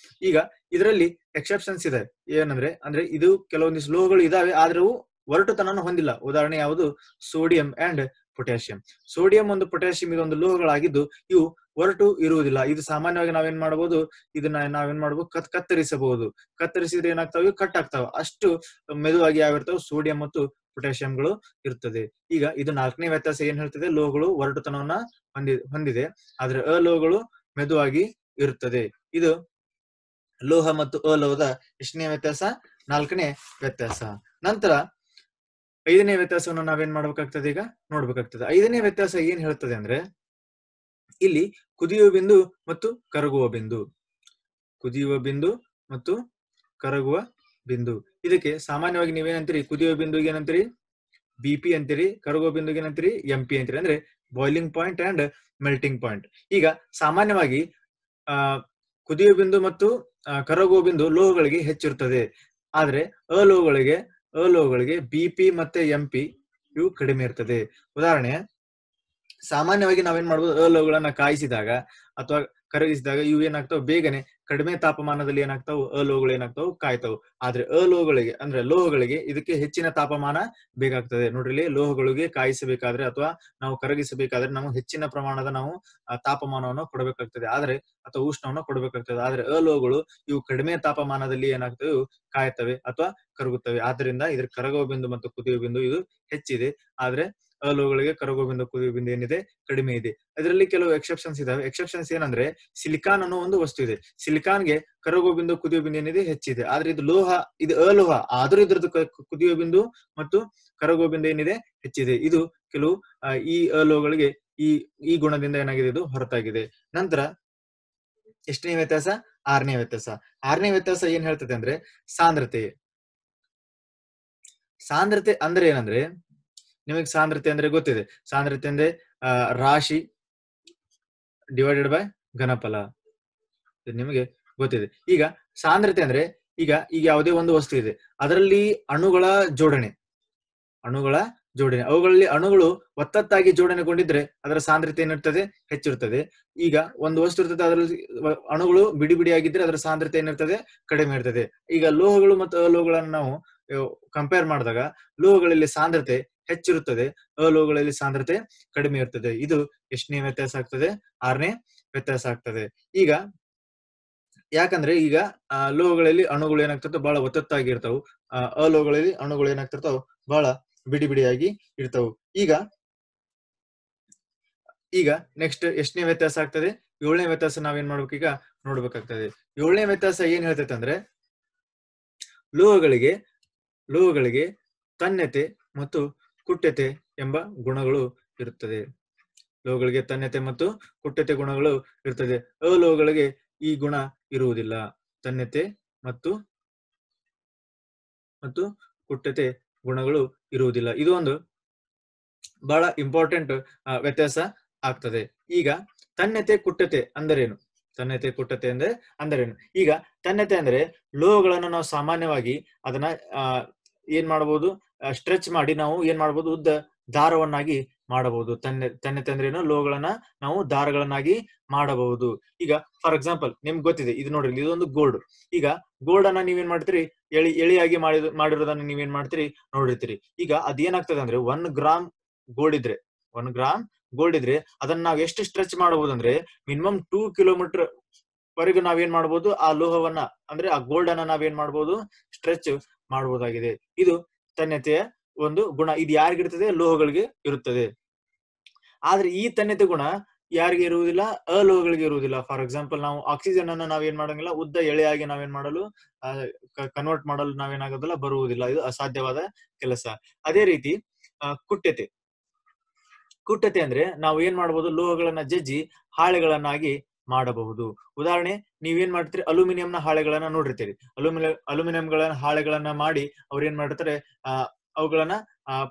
ಈಗ ಇದರಲ್ಲಿ ಎಕ್ಸೆಪ್ಷನ್ಸ್ ಇದೆ. ಏನಂದ್ರೆ ಇದು ಕೆಲವೊಂದಿಷ್ಟು ಲೋಹಗಳು ಇದಾವೆ, ಆದ್ರೆ ಅವು ಒರಟುತನವನ್ನು ಹೊಂದಿಲ್ಲ. ಉದಾಹರಣೆ ಯಾವುದು? Sodium and potassium. ಸೋಡಿಯಂ ಒಂದು ಪೊಟ್ಯಾಷಿಯಂ ಇದೊಂದು ಲೋಹಗಳಾಗಿದ್ದು ಇವು ಒರಟು ಇರುವುದಿಲ್ಲ. ಇದು ಸಾಮಾನ್ಯವಾಗಿ ನಾವೇನ್ ಮಾಡಬಹುದು? ಇದನ್ನ ನಾವೇನ್ ಮಾಡಬಹುದು? ಕತ್ತರಿಸಬಹುದು. ಕತ್ತರಿಸಿದ್ರೆ ಏನಾಗ್ತಾವೆ? ಕಟ್ ಆಗ್ತಾವ. ಅಷ್ಟು ಮೆದುವಾಗಿ ಯಾವಿರ್ತಾವೆ? ಸೋಡಿಯಂ ಮತ್ತು ಪೊಟ್ಯಾಷಿಯಂಗಳು ಇರ್ತದೆ. ಈಗ ಇದು ನಾಲ್ಕನೇ ವ್ಯತ್ಯಾಸ ಏನ್ ಹೇಳ್ತದೆ? ಲೋಹಗಳು ಒರಟುತನವನ್ನ ಹೊಂದಿದೆ, ಆದ್ರೆ ಅಲೋಹಗಳು ಮೆದುವಾಗಿ ಇರುತ್ತದೆ. ಇದು ಲೋಹ ಮತ್ತು ಅಲೋಹದ ಎಷ್ಟನೇ ವ್ಯತ್ಯಾಸ? ನಾಲ್ಕನೇ ವ್ಯತ್ಯಾಸ. ನಂತರ ಐದನೇ ವ್ಯತ್ಯಾಸವನ್ನು ನಾವೇನ್ ಮಾಡ್ಬೇಕಾಗ್ತದೆ? ಈಗ ನೋಡ್ಬೇಕಾಗ್ತದೆ. ಐದನೇ ವ್ಯತ್ಯಾಸ ಏನ್ ಹೇಳ್ತದೆ ಅಂದ್ರೆ, ಇಲ್ಲಿ ಕುದಿಯುವ ಬಿಂದು ಮತ್ತು ಕರಗುವ ಬಿಂದು. ಕುದಿಯುವ ಬಿಂದು ಮತ್ತು ಕರಗುವ ಬಿಂದು. ಇದಕ್ಕೆ ಸಾಮಾನ್ಯವಾಗಿ ನೀವೇನಂತೀರಿ? ಕುದಿಯುವ ಬಿಂದುಗೆ ಏನಂತೀರಿ? BP ಅಂತೀರಿ. ಕರಗುವ ಬಿಂದುಗೆ ಏನಂತೀರಿ? MP ಅಂತೀರಿ. ಅಂದ್ರೆ boiling point and melting point. ಈಗ ಸಾಮಾನ್ಯವಾಗಿ ಕುದಿಯುವ ಬಿಂದು ಮತ್ತು ಕರಗುವ ಬಿಂದು ಲೋಹಗಳಿಗೆ ಹೆಚ್ಚಿರುತ್ತದೆ. ಆದ್ರೆ ಅಲೋಹಗಳಿಗೆ ಬಿಪಿ ಮತ್ತೆ ಎಂಪಿ ಇವು ಕಡಿಮೆ ಇರ್ತದೆ. ಉದಾಹರಣೆ, ಸಾಮಾನ್ಯವಾಗಿ ನಾವೇನ್ ಮಾಡ್ಬೋದು, ಅಲೋಹಗಳನ್ನ ಕಾಯಿಸಿದಾಗ ಅಥವಾ ಕರಗಿಸಿದಾಗ ಇವು ಏನಾಗ್ತಾವ, ಬೇಗನೆ ಕಡಿಮೆ ತಾಪಮಾನದಲ್ಲಿ ಏನಾಗ್ತಾವ, ಅಲೋಹಗಳು ಏನಾಗ್ತಾವ, ಕಾಯ್ತಾವ. ಆದ್ರೆ ಅಲೋಹಗಳಿಗೆ ಅಂದ್ರೆ ಲೋಹಗಳಿಗೆ ಇದಕ್ಕೆ ಹೆಚ್ಚಿನ ತಾಪಮಾನ ಬೇಕಾಗ್ತದೆ. ನೋಡ್ರಿ, ಇಲ್ಲಿ ಲೋಹಗಳಿಗೆ ಕಾಯಿಸಬೇಕಾದ್ರೆ ಅಥವಾ ನಾವು ಕರಗಿಸಬೇಕಾದ್ರೆ ನಾವು ಹೆಚ್ಚಿನ ಪ್ರಮಾಣದ ನಾವು ತಾಪಮಾನವನ್ನು ಕೊಡಬೇಕಾಗ್ತದೆ, ಅಥವಾ ಉಷ್ಣವನ್ನು ಕೊಡಬೇಕಾಗ್ತದೆ. ಆದ್ರೆ ಅಲೋಹಗಳು ಇವು ಕಡಿಮೆ ತಾಪಮಾನದಲ್ಲಿ ಏನಾಗ್ತವೆ, ಕಾಯ್ತವೆ ಅಥವಾ ಕರಗುತ್ತವೆ. ಆದ್ರಿಂದ ಇದ್ರ ಕರಗುವ ಬಿಂದು ಮತ್ತು ಕುದಿಯುವ ಬಿಂದು ಇದು ಹೆಚ್ಚಿದೆ. ಆದ್ರೆ ಅಲೋಹಗಳಿಗೆ ಕರಗುವ ಬಿಂದು ಕುದಿಯುವ ಬಿಂದು ಏನಿದೆ, ಕಡಿಮೆ ಇದೆ. ಇದರಲ್ಲಿ ಕೆಲವು ಎಕ್ಸೆಪ್ಷನ್ಸ್ ಇದಾವೆ. ಎಕ್ಸೆಪ್ಷನ್ಸ್ ಏನಂದ್ರೆ, ಸಿಲಿಕಾನ್ ಅನ್ನೋ ಒಂದು ವಸ್ತು ಇದೆ. ಸಿಲಿಕಾನ್ಗೆ ಕರಗುವ ಬಿಂದು ಕುದಿಯುವ ಬಿಂದು ಏನಿದೆ, ಹೆಚ್ಚಿದೆ. ಆದ್ರೆ ಇದು ಅಲೋಹ, ಆದ್ರೂ ಇದ್ರದ್ದು ಕುದಿಯುವ ಬಿಂದು ಮತ್ತು ಕರಗುವ ಬಿಂದು ಏನಿದೆ, ಹೆಚ್ಚಿದೆ. ಇದು ಕೆಲವು ಈ ಅಲೋಹಗಳಿಗೆ ಈ ಗುಣದಿಂದ ಏನಾಗಿದೆ, ಇದು ಹೊರತಾಗಿದೆ. ನಂತರ ಎಷ್ಟನೇ ವ್ಯತ್ಯಾಸ? ಆರನೇ ವ್ಯತ್ಯಾಸ. ಆರನೇ ವ್ಯತ್ಯಾಸ ಏನ್ ಹೇಳ್ತದೆ ಅಂದ್ರೆ, ಸಾಂದ್ರತೆ. ಸಾಂದ್ರತೆ ಅಂದ್ರೆ ಏನಂದ್ರೆ, ನಿಮಗೆ ಸಾಂದ್ರತೆ ಅಂದ್ರೆ ಗೊತ್ತಿದೆ. ಸಾಂದ್ರತೆ ಅಂದ್ರೆ ರಾಶಿ ಡಿವೈಡೆಡ್ ಬೈ ಘನಫಲ, ನಿಮಗೆ ಗೊತ್ತಿದೆ. ಈಗ ಸಾಂದ್ರತೆ ಅಂದ್ರೆ, ಈಗ ಯಾವುದೇ ಒಂದು ವಸ್ತು ಇದೆ, ಅದರಲ್ಲಿ ಅಣುಗಳ ಜೋಡಣೆ, ಅವುಗಳಲ್ಲಿ ಅಣುಗಳು ಒತ್ತತ್ತಾಗಿ ಜೋಡಣೆಗೊಂಡಿದ್ರೆ ಅದರ ಸಾಂದ್ರತೆ ಏನಿರ್ತದೆ, ಹೆಚ್ಚಿರ್ತದೆ. ಈಗ ಒಂದು ವಸ್ತು ಇರ್ತದೆ, ಅದರಲ್ಲಿ ಅಣುಗಳು ಬಿಡಿ ಬಿಡಿಯಾಗಿದ್ರೆ ಅದರ ಸಾಂದ್ರತೆ ಏನಿರ್ತದೆ, ಕಡಿಮೆ ಇರ್ತದೆ. ಈಗ ಲೋಹಗಳು ಮತ್ತು ಅಲೋಹಗಳನ್ನು ನಾವು ಕಂಪೇರ್ ಮಾಡಿದಾಗ ಲೋಹಗಳಲ್ಲಿ ಸಾಂದ್ರತೆ ಹೆಚ್ಚಿರುತ್ತದೆ, ಅಲೋಹಗಳಲ್ಲಿ ಸಾಂದ್ರತೆ ಕಡಿಮೆ ಇರ್ತದೆ. ಇದು ಎಷ್ಟನೇ ವ್ಯತ್ಯಾಸ ಆಗ್ತದೆ? ಆರನೇ ವ್ಯತ್ಯಾಸ ಆಗ್ತದೆ. ಈಗ ಯಾಕಂದ್ರೆ ಈಗ ಲೋಹಗಳಲ್ಲಿ ಅಣುಗಳು ಏನಾಗ್ತಿರ್ತಾವ, ಬಹಳ ಒತ್ತತ್ತಾಗಿರ್ತಾವು. ಅಲೋಹಗಳಲ್ಲಿ ಅಣುಗಳು ಏನಾಗ್ತಿರ್ತಾವ, ಬಹಳ ಬಿಡಿ ಬಿಡಿಯಾಗಿ ಇರ್ತಾವು. ಈಗ ನೆಕ್ಸ್ಟ್ ಎಷ್ಟನೇ ವ್ಯತ್ಯಾಸ ಆಗ್ತದೆ? ಏಳನೇ ವ್ಯತ್ಯಾಸ ನಾವೇನ್ ಮಾಡ್ಬೇಕು, ಈಗ ನೋಡ್ಬೇಕಾಗ್ತದೆ. ಏಳನೇ ವ್ಯತ್ಯಾಸ ಏನ್ ಹೇಳ್ತೈತೆ ಅಂದ್ರೆ, ಲೋಹಗಳಿಗೆ ತನ್ಯತೆ ಮತ್ತು ಕುಟ್ಯತೆ ಎಂಬ ಗುಣಗಳು ಇರುತ್ತದೆ. ಲೋಹಗಳಿಗೆ ತನ್ಯತೆ ಮತ್ತು ಕುಟ್ಯತೆ ಗುಣಗಳು ಇರ್ತದೆ. ಅಲೋಹಗಳಿಗೆ ಈ ಗುಣ ಇರುವುದಿಲ್ಲ. ತನ್ಯತೆ ಮತ್ತು ಕುಟ್ಯತೆ ಗುಣಗಳು ಇರುವುದಿಲ್ಲ. ಇದು ಒಂದು ಬಹಳ ಇಂಪಾರ್ಟೆಂಟ್ ವ್ಯತ್ಯಾಸ ಆಗ್ತದೆ. ಈಗ ತನ್ಯತೆ ಕುಟ್ಯತೆ ಅಂದರೇನು? ಈಗ ತನ್ಯತೆ ಅಂದ್ರೆ, ಲೋಹಗಳನ್ನು ನಾವು ಸಾಮಾನ್ಯವಾಗಿ ಅದನ್ನ ಏನ್ ಮಾಡಬಹುದು, ಸ್ಟ್ರೆಚ್ ಮಾಡಿ ನಾವು ಏನ್ ಮಾಡಬಹುದು, ಉದ್ದ ದಾರವನ್ನಾಗಿ ಮಾಡಬಹುದು. ತನ್ಯತೆ ಅಂದ್ರೆ ಏನು? ಲೋಹಗಳನ್ನ ನಾವು ದಾರಗಳನ್ನಾಗಿ ಮಾಡಬಹುದು. ಈಗ ಫಾರ್ ಎಕ್ಸಾಂಪಲ್ ನಿಮ್ಗೆ ಗೊತ್ತಿದೆ, ಇದು ನೋಡ್ರಿ, ಇದೊಂದು ಗೋಲ್ಡ್. ಈಗ ಗೋಲ್ಡ್ ಅನ್ನ ನೀವೇನ್ ಮಾಡ್ತೀರಿ, ಎಳಿಯಾಗಿ ಮಾಡಿರೋದನ್ನ ನೀವೇನ್ ಮಾಡ್ತೀರಿ, ನೋಡಿರ್ತೀರಿ. ಈಗ ಅದೇನಾಗ್ತದೆ ಅಂದ್ರೆ, 1 ಗ್ರಾಮ್ ಗೋಲ್ಡ್ ಇದ್ರೆ ಅದನ್ನ ನಾವ್ ಎಷ್ಟು ಸ್ಟ್ರೆಚ್ ಮಾಡಬಹುದು ಅಂದ್ರೆ, ಮಿನಿಮಮ್ 2 ಕಿಲೋಮೀಟರ್ ವರೆಗೂ ನಾವೇನ್ ಮಾಡಬಹುದು, ಆ ಲೋಹವನ್ನ ಅಂದ್ರೆ ಆ ಗೋಲ್ಡ್ ಅನ್ನ ನಾವೇನ್ ಮಾಡಬಹುದು, ಸ್ಟ್ರೆಚ್ ಮಾಡಬಹುದಾಗಿದೆ. ಇದು ತನ್ಯತೆಯ ಒಂದು ಗುಣ. ಇದು ಯಾರಿಗಿರ್ತದೆ? ಲೋಹಗಳಿಗೆ ಇರುತ್ತದೆ. ಆದ್ರೆ ಈ ತನ್ಯತೆ ಗುಣ ಯಾರಿಗೆ ಇರುವುದಿಲ್ಲ? ಅಲೋಹಗಳಿಗೆ ಇರುವುದಿಲ್ಲ. ಫಾರ್ ಎಕ್ಸಾಂಪಲ್, ನಾವು ಆಕ್ಸಿಜನ್ ಅನ್ನ ನಾವೇನ್ ಮಾಡಂಗಿಲ್ಲ, ಉದ್ದ ಎಳೆಯಾಗಿ ನಾವೇನ್ ಮಾಡಲು ಕನ್ವರ್ಟ್ ಮಾಡಲು ನಾವೇನಾಗೋದಿಲ್ಲ, ಬರುವುದಿಲ್ಲ. ಇದು ಅಸಾಧ್ಯವಾದ ಕೆಲಸ. ಅದೇ ರೀತಿ ಕುಟ್ಯತೆ ಅಂದ್ರೆ, ನಾವು ಏನ್ ಮಾಡಬಹುದು, ಲೋಹಗಳನ್ನ ಜಜ್ಜಿ ಹಾಳೆಗಳನ್ನಾಗಿ ಮಾಡಬಹುದು. ಉದಾಹರಣೆ, ನೀವೇನ್ ಮಾಡ್ತೀರಿ, ಅಲ್ಯೂಮಿನಿಯಂನ ಹಾಳೆಗಳನ್ನ ನೋಡಿರ್ತೀರಿ. ಅಲ್ಯೂಮಿನಿಯಂಗಳ ಹಾಳೆಗಳನ್ನ ಮಾಡಿ ಅವ್ರು ಏನ್ ಮಾಡಿರ್ತಾರೆ, ಅವುಗಳನ್ನ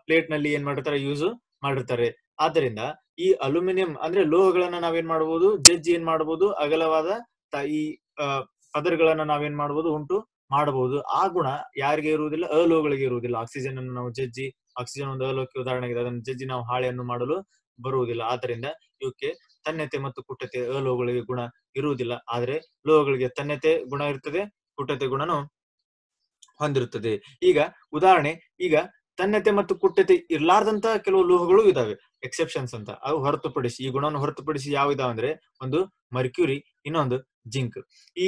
ಪ್ಲೇಟ್ ನಲ್ಲಿ ಏನ್ ಮಾಡಿರ್ತಾರೆ, ಯೂಸ್ ಮಾಡಿರ್ತಾರೆ. ಆದ್ದರಿಂದ ಈ ಅಲ್ಯೂಮಿನಿಯಂ ಅಂದ್ರೆ ಲೋಹಗಳನ್ನ ನಾವೇನ್ ಮಾಡಬಹುದು, ಜಜ್ಜಿ ಏನ್ ಮಾಡಬಹುದು, ಅಗಲವಾದ ಈ ಪದರಗಳನ್ನ ನಾವೇನ್ ಮಾಡಬಹುದು, ಉಂಟು ಮಾಡಬಹುದು. ಆ ಗುಣ ಯಾರಿಗೆ ಇರುವುದಿಲ್ಲ? ಅಲೋಹಗಳಿಗೆ ಇರುವುದಿಲ್ಲ. ಆಕ್ಸಿಜನ್ ಅನ್ನು ನಾವು ಜಜ್ಜಿ, ಆಕ್ಸಿಜನ್ ಒಂದು ಅಲೋಹಕ್ಕೆ ಉದಾಹರಣೆಗಿದೆ, ಅದನ್ನು ಜಜ್ಜಿ ನಾವು ಹಾಳೆಯನ್ನು ಮಾಡಲು ಬರುವುದಿಲ್ಲ. ಆದ್ದರಿಂದ ಇವಕ್ಕೆ ತನ್ಯತೆ ಮತ್ತು ಕುಟ್ಯತೆ ಅಲೋಹಗಳಿಗೆ ಗುಣ ಇರುವುದಿಲ್ಲ. ಆದ್ರೆ ಲೋಹಗಳಿಗೆ ತನ್ಯತೆ ಗುಣ ಇರ್ತದೆ, ಕುಟ್ಯತೆ ಗುಣನು ಹೊಂದಿರುತ್ತದೆ. ಈಗ ಉದಾಹರಣೆ, ಈಗ ತನ್ಯತೆ ಮತ್ತು ಕುಟ್ಯತೆ ಇರ್ಲಾರ್ದಂತ ಕೆಲವು ಲೋಹಗಳು ಇದಾವೆ, ಎಕ್ಸೆಪ್ಷನ್ಸ್ ಅಂತ. ಅವು ಹೊರತುಪಡಿಸಿ, ಈ ಗುಣವನ್ನು ಹೊರತುಪಡಿಸಿ ಯಾವ ಇದಾವೆ ಅಂದ್ರೆ, ಒಂದು ಮರ್ಕ್ಯೂರಿ, ಇನ್ನೊಂದು ಜಿಂಕ್. ಈ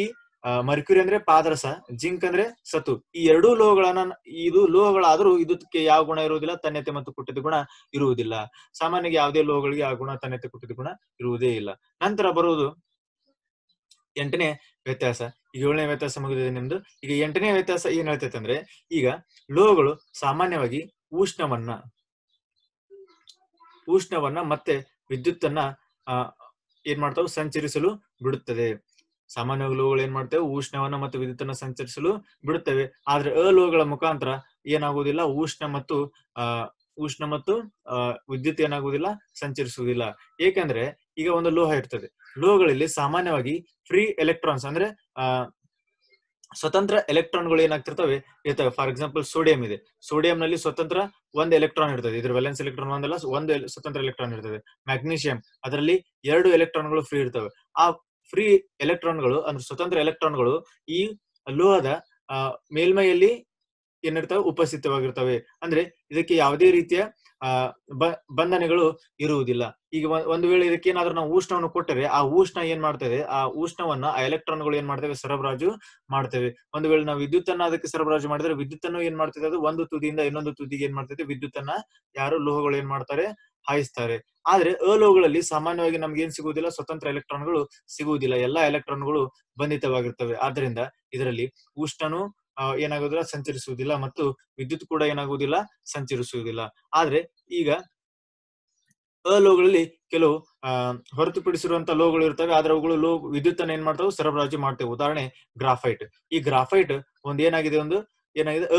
ಮರ್ಕ್ಯೂರಿ ಅಂದ್ರೆ ಪಾದರಸ, ಜಿಂಕ್ ಅಂದ್ರೆ ಸತು. ಈ ಎರಡೂ ಲೋಹಗಳನ್ನ, ಇದು ಲೋಹಗಳಾದ್ರೂ ಇದಕ್ಕೆ ಯಾವ ಗುಣ ಇರುವುದಿಲ್ಲ, ತನ್ಯತೆ ಮತ್ತು ಕುಟ್ಯತೆ ಗುಣ ಇರುವುದಿಲ್ಲ. ಸಾಮಾನ್ಯವಾಗಿ ಯಾವುದೇ ಲೋಹಗಳಿಗೆ ಆ ಗುಣ, ತನ್ಯತೆ ಕುಟ್ಯತೆ ಗುಣ ಇರುವುದೇ ಇಲ್ಲ. ನಂತರ ಬರುವುದು 8ನೇ ವ್ಯತ್ಯಾಸ. ಈಗ 7ನೇ ವ್ಯತ್ಯಾಸ ಮುಗಿದಿದೆ ನಿಮ್ದು. ಈಗ 8ನೇ ವ್ಯತ್ಯಾಸ ಏನ್ ಹೇಳ್ತೈತೆ ಅಂದ್ರೆ, ಈಗ ಲೋಹಗಳು ಸಾಮಾನ್ಯವಾಗಿ ಉಷ್ಣವನ್ನ ಮತ್ತೆ ವಿದ್ಯುತ್ತನ್ನ ಏನ್ ಮಾಡ್ತಾವೆ, ಸಂಚರಿಸಲು ಬಿಡುತ್ತದೆ. ಸಾಮಾನ್ಯವಾಗಿ ಲೋಹಗಳು ಏನ್ ಮಾಡ್ತೇವೆ, ಉಷ್ಣವನ್ನ ಮತ್ತು ವಿದ್ಯುತ್ತನ್ನ ಸಂಚರಿಸಲು ಬಿಡುತ್ತವೆ. ಆದ್ರೆ ಅಲೋಹಗಳ ಮುಖಾಂತರ ಏನಾಗುವುದಿಲ್ಲ, ಉಷ್ಣ ಮತ್ತು ವಿದ್ಯುತ್ ಏನಾಗುವುದಿಲ್ಲ, ಸಂಚರಿಸುವುದಿಲ್ಲ. ಏಕೆಂದ್ರೆ ಈಗ ಒಂದು ಲೋಹ ಇರ್ತದೆ, ಲೋಹಗಳಲ್ಲಿ ಸಾಮಾನ್ಯವಾಗಿ ಫ್ರೀ ಎಲೆಕ್ಟ್ರಾನ್ಸ್ ಅಂದ್ರೆ ಸ್ವತಂತ್ರ ಎಲೆಕ್ಟ್ರಾನ್ಗಳು ಏನಾಗ್ತಿರ್ತವೆ ಇರ್ತವೆ. ಫಾರ್ ಎಕ್ಸಾಂಪಲ್ ಸೋಡಿಯಂ ಇದೆ, ಸೋಡಿಯಂ ನಲ್ಲಿ ಸ್ವತಂತ್ರ ಒಂದು ಎಲೆಕ್ಟ್ರಾನ್ ಇರ್ತದೆ, ಇದ್ರ ವೇಲೆನ್ಸ್ ಎಲೆಕ್ಟ್ರಾನ್ ಒಂದಲ್ಲ, ಒಂದು ಸ್ವತಂತ್ರ ಎಲೆಕ್ಟ್ರಾನ್ ಇರ್ತದೆ. ಮ್ಯಾಗ್ನೀಷಿಯಂ ಅದರಲ್ಲಿ 2 ಎಲೆಕ್ಟ್ರಾನ್ಗಳು ಫ್ರೀ ಇರ್ತವೆ. ಆ ಫ್ರೀ ಎಲೆಕ್ಟ್ರಾನ್ಗಳು ಅಂದ್ರೆ ಸ್ವತಂತ್ರ ಎಲೆಕ್ಟ್ರಾನ್ಗಳು ಈ ಲೋಹದ ಮೇಲ್ಮೈಯಲ್ಲಿ ಏನಿರ್ತವೆ ಉಪಸ್ಥಿತವಾಗಿರ್ತವೆ. ಅಂದ್ರೆ ಇದಕ್ಕೆ ಯಾವುದೇ ರೀತಿಯ ಬಂಧನಗಳು ಇರುವುದಿಲ್ಲ. ಈಗ ಒಂದು ವೇಳೆ ಇದಕ್ಕೆ ಏನಾದ್ರೂ ನಾವು ಉಷ್ಣವನ್ನು ಕೊಟ್ಟರೆ ಆ ಉಷ್ಣ ಏನ್ ಮಾಡ್ತದೆ, ಆ ಉಷ್ಣವನ್ನ ಆ ಎಲೆಕ್ಟ್ರಾನ್ಗಳು ಏನ್ ಮಾಡ್ತೇವೆ, ಸರಬರಾಜು ಮಾಡ್ತೇವೆ. ಒಂದು ವೇಳೆ ನಾವು ವಿದ್ಯುತ್ ಅನ್ನ ಅದಕ್ಕೆ ಸರಬರಾಜು ಮಾಡಿದ್ರೆ ವಿದ್ಯುತ್ ಅನ್ನು ಏನ್ ಮಾಡ್ತದೆ, ಅದು ಒಂದು ತುದಿಯಿಂದ ಇನ್ನೊಂದು ತುದಿಗೆ ಏನ್ ಮಾಡ್ತದೆ, ವಿದ್ಯುತ್ ಅನ್ನ ಯಾರು ಲೋಹಗಳು ಏನ್ ಮಾಡ್ತಾರೆ, ಹಾಯಿಸ್ತಾರೆ. ಆದ್ರೆ ಅಲೋಹಗಳಲ್ಲಿ ಸಾಮಾನ್ಯವಾಗಿ ನಮ್ಗೆ ಏನ್ ಸಿಗುವುದಿಲ್ಲ, ಸ್ವತಂತ್ರ ಎಲೆಕ್ಟ್ರಾನ್ಗಳು ಸಿಗುವುದಿಲ್ಲ, ಎಲ್ಲಾ ಎಲೆಕ್ಟ್ರಾನ್ಗಳು ಬಂಧಿತವಾಗಿರ್ತವೆ. ಆದ್ರಿಂದ ಇದರಲ್ಲಿ ಉಷ್ಣನು ಏನಾಗುವುದಿಲ್ಲ, ಸಂಚರಿಸುವುದಿಲ್ಲ, ಮತ್ತು ವಿದ್ಯುತ್ ಕೂಡ ಏನಾಗುವುದಿಲ್ಲ, ಸಂಚರಿಸುವುದಿಲ್ಲ. ಆದ್ರೆ ಈಗ ಅಲೋಹಗಳಲ್ಲಿ ಕೆಲವು ಹೊರತುಪಡಿಸಿರುವಂತಹ ಲೋಹಗಳು ಇರ್ತವೆ, ಆದ್ರೆ ಅವುಗಳು ವಿದ್ಯುತ್ ಅನ್ನು ಏನ್ ಮಾಡ್ತಾವೆ, ಸರಬರಾಜು ಮಾಡ್ತೇವೆ. ಉದಾಹರಣೆ ಗ್ರಾಫೈಟ್. ಈ ಗ್ರಾಫೈಟ್ ಏನಾಗಿದೆ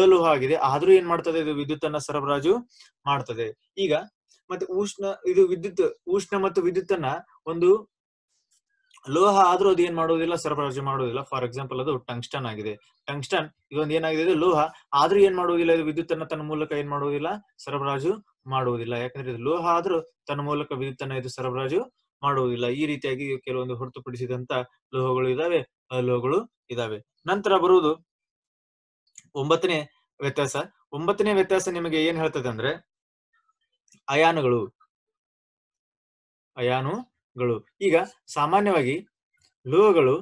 ಅಲೋಹ ಆಗಿದೆ, ಆದ್ರೂ ಏನ್ ಮಾಡ್ತದೆ, ಇದು ವಿದ್ಯುತ್ ಅನ್ನ ಸರಬರಾಜು ಮಾಡ್ತದೆ. ಈಗ ಮತ್ತೆ ಉಷ್ಣ ಮತ್ತು ವಿದ್ಯುತ್ ಅನ್ನ ಒಂದು ಲೋಹ ಆದ್ರೂ ಅದು ಏನ್ ಮಾಡುವುದಿಲ್ಲ, ಸರಬರಾಜು ಮಾಡುವುದಿಲ್ಲ. ಫಾರ್ ಎಕ್ಸಾಂಪಲ್ ಅದು ಟಂಗ್ಸ್ಟನ್ ಆಗಿದೆ. ಟಂಗ್ಸ್ಟನ್ ಇದೊಂದು ಏನಾಗಿದೆ, ಲೋಹ, ಆದ್ರೂ ಏನ್ ಮಾಡುವುದಿಲ್ಲ, ಇದು ವಿದ್ಯುತ್ ಅನ್ನ ತನ್ನ ಮೂಲಕ ಏನ್ ಮಾಡುವುದಿಲ್ಲ, ಸರಬರಾಜು ಮಾಡುವುದಿಲ್ಲ. ಯಾಕಂದ್ರೆ ಇದು ಲೋಹ ಆದ್ರೂ ತನ್ನ ಮೂಲಕ ವಿದ್ಯುತ್ ಅನ್ನ ಇದು ಸರಬರಾಜು ಮಾಡುವುದಿಲ್ಲ. ಈ ರೀತಿಯಾಗಿ ಕೆಲವೊಂದು ಹೊರತುಪಡಿಸಿದಂತ ಲೋಹಗಳು ಇದಾವೆ, ಅಲೋಹಗಳು ಇದಾವೆ. ನಂತರ ಬರುವುದು 9ನೇ ವ್ಯತ್ಯಾಸ. 9ನೇ ವ್ಯತ್ಯಾಸ ನಿಮಗೆ ಏನ್ ಹೇಳ್ತದೆ ಅಂದ್ರೆ ಅಯಾನುಗಳು. ಈಗ ಸಾಮಾನ್ಯವಾಗಿ ಲೋಹಗಳು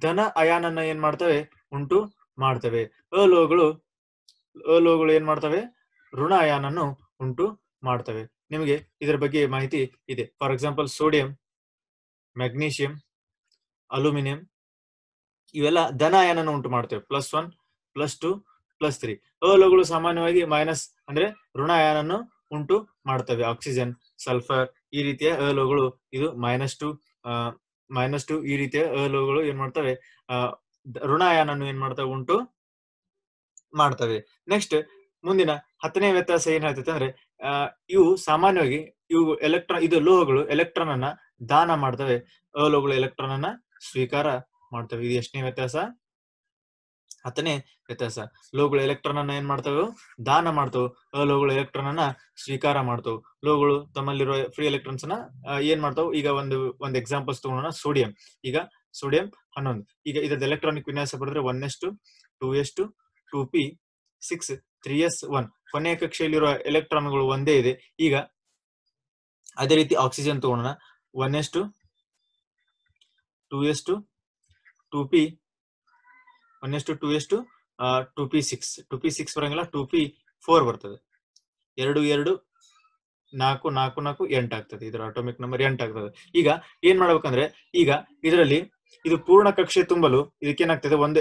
ಧನ ಅಯಾನನ್ನ ಏನ್ ಮಾಡ್ತವೆ, ಉಂಟು ಮಾಡ್ತವೆ. ಅಲೋಹಗಳು ಏನ್ ಮಾಡ್ತವೆ, ಋಣ ಅಯಾನನ್ನು ಉಂಟು ಮಾಡ್ತವೆ. ನಿಮಗೆ ಇದರ ಬಗ್ಗೆ ಮಾಹಿತಿ ಇದೆ. For example sodium, magnesium, aluminium ಇವೆಲ್ಲ ಧನ ಅಯಾನನ್ನು ಉಂಟು ಮಾಡ್ತವೆ, +1, +2, +3. ಅಲೋಹಗಳು ಸಾಮಾನ್ಯವಾಗಿ ಮೈನಸ್ ಅಂದ್ರೆ ಋಣ ಅಯಾನನ್ನು ಉಂಟು ಮಾಡ್ತವೆ. ಆಕ್ಸಿಜನ್, ಸಲ್ಫರ್ ಈ ರೀತಿಯ ಅಲೋಹಗಳು ಇದು -2 ಈ ರೀತಿಯ ಅಲೋಹಗಳು ಏನ್ ಮಾಡ್ತವೆ, ಋಣ ಅಯಾನನ್ನು ಏನ್ ಮಾಡ್ತವೆ, ಉಂಟು ಮಾಡ್ತವೆ. ನೆಕ್ಸ್ಟ್ ಮುಂದಿನ 10ನೇ ವ್ಯತ್ಯಾಸ ಏನ್ ಹೇಳ್ತೈತೆ ಅಂದ್ರೆ ಇವು ಸಾಮಾನ್ಯವಾಗಿ ಇದು ಲೋಹಗಳು ಎಲೆಕ್ಟ್ರಾನ್ ಅನ್ನ ದಾನ ಮಾಡ್ತವೆ, ಅಲೋಹಗಳು ಎಲೆಕ್ಟ್ರಾನ್ ಅನ್ನ ಸ್ವೀಕಾರ ಮಾಡ್ತವೆ. ಇದು ಎಷ್ಟನೇ ವ್ಯತ್ಯಾಸ, 10ನೇ ವ್ಯತ್ಯಾಸ. ಲೋಹಗಳು ಎಲೆಕ್ಟ್ರಾನ್ ಅನ್ನ ಏನ್ ಮಾಡ್ತವೆ, ದಾನ ಮಾಡ್ತವೆ, ಅಲೋಹಗಳು ಎಲೆಕ್ಟ್ರಾನ್ ಅನ್ನ ಸ್ವೀಕಾರ ಮಾಡ್ತವೆ. ಲೋಹಗಳು ತಮ್ಮಲ್ಲಿರುವ ಫ್ರೀ ಎಲೆಕ್ಟ್ರಾನ್ಸ್ ಅನ್ನ ಏನ್ ಮಾಡ್ತಾವೆ, ಈಗ ಒಂದು ಎಕ್ಸಾಂಪಲ್ಸ್ ತಗೋಣ. ಸೋಡಿಯಂ, ಈಗ ಸೋಡಿಯಂ 11. ಈಗ ಇದ್ರದ್ದು ಎಲೆಕ್ಟ್ರಾನಿಕ್ ವಿನ್ಯಾಸ ಬರೆದ್ರೆ 1s2 2s2 2p 6 3s1. ಕೊನೆಯ ಕಕ್ಷೆಯಲ್ಲಿರುವ ಎಲೆಕ್ಟ್ರಾನ್ಗಳು ಒಂದೇ ಇದೆ. ಈಗ ಅದೇ ರೀತಿ ಆಕ್ಸಿಜನ್ ತಗೋಣ. 1s2 2s2 2p 1s2 2s2 2p6 2p6 ಬರಂಗಿಲ್ಲ, 2p4 ಬರ್ತದೆ. 2 2 4 4 4 8 ಆಗ್ತದೆ. ಇದರ ಅಟೋಮಿಕ್ ನಂಬರ್ 8 ಆಗ್ತದೆ. ಈಗ ಏನ್ ಮಾಡ್ಬೇಕಂದ್ರೆ, ಈಗ ಇದರಲ್ಲಿ ಇದು ಪೂರ್ಣ ಕಕ್ಷೆ ತುಂಬಲು ಇದಕ್ಕೇನಾಗ್ತದೆ, ಒಂದು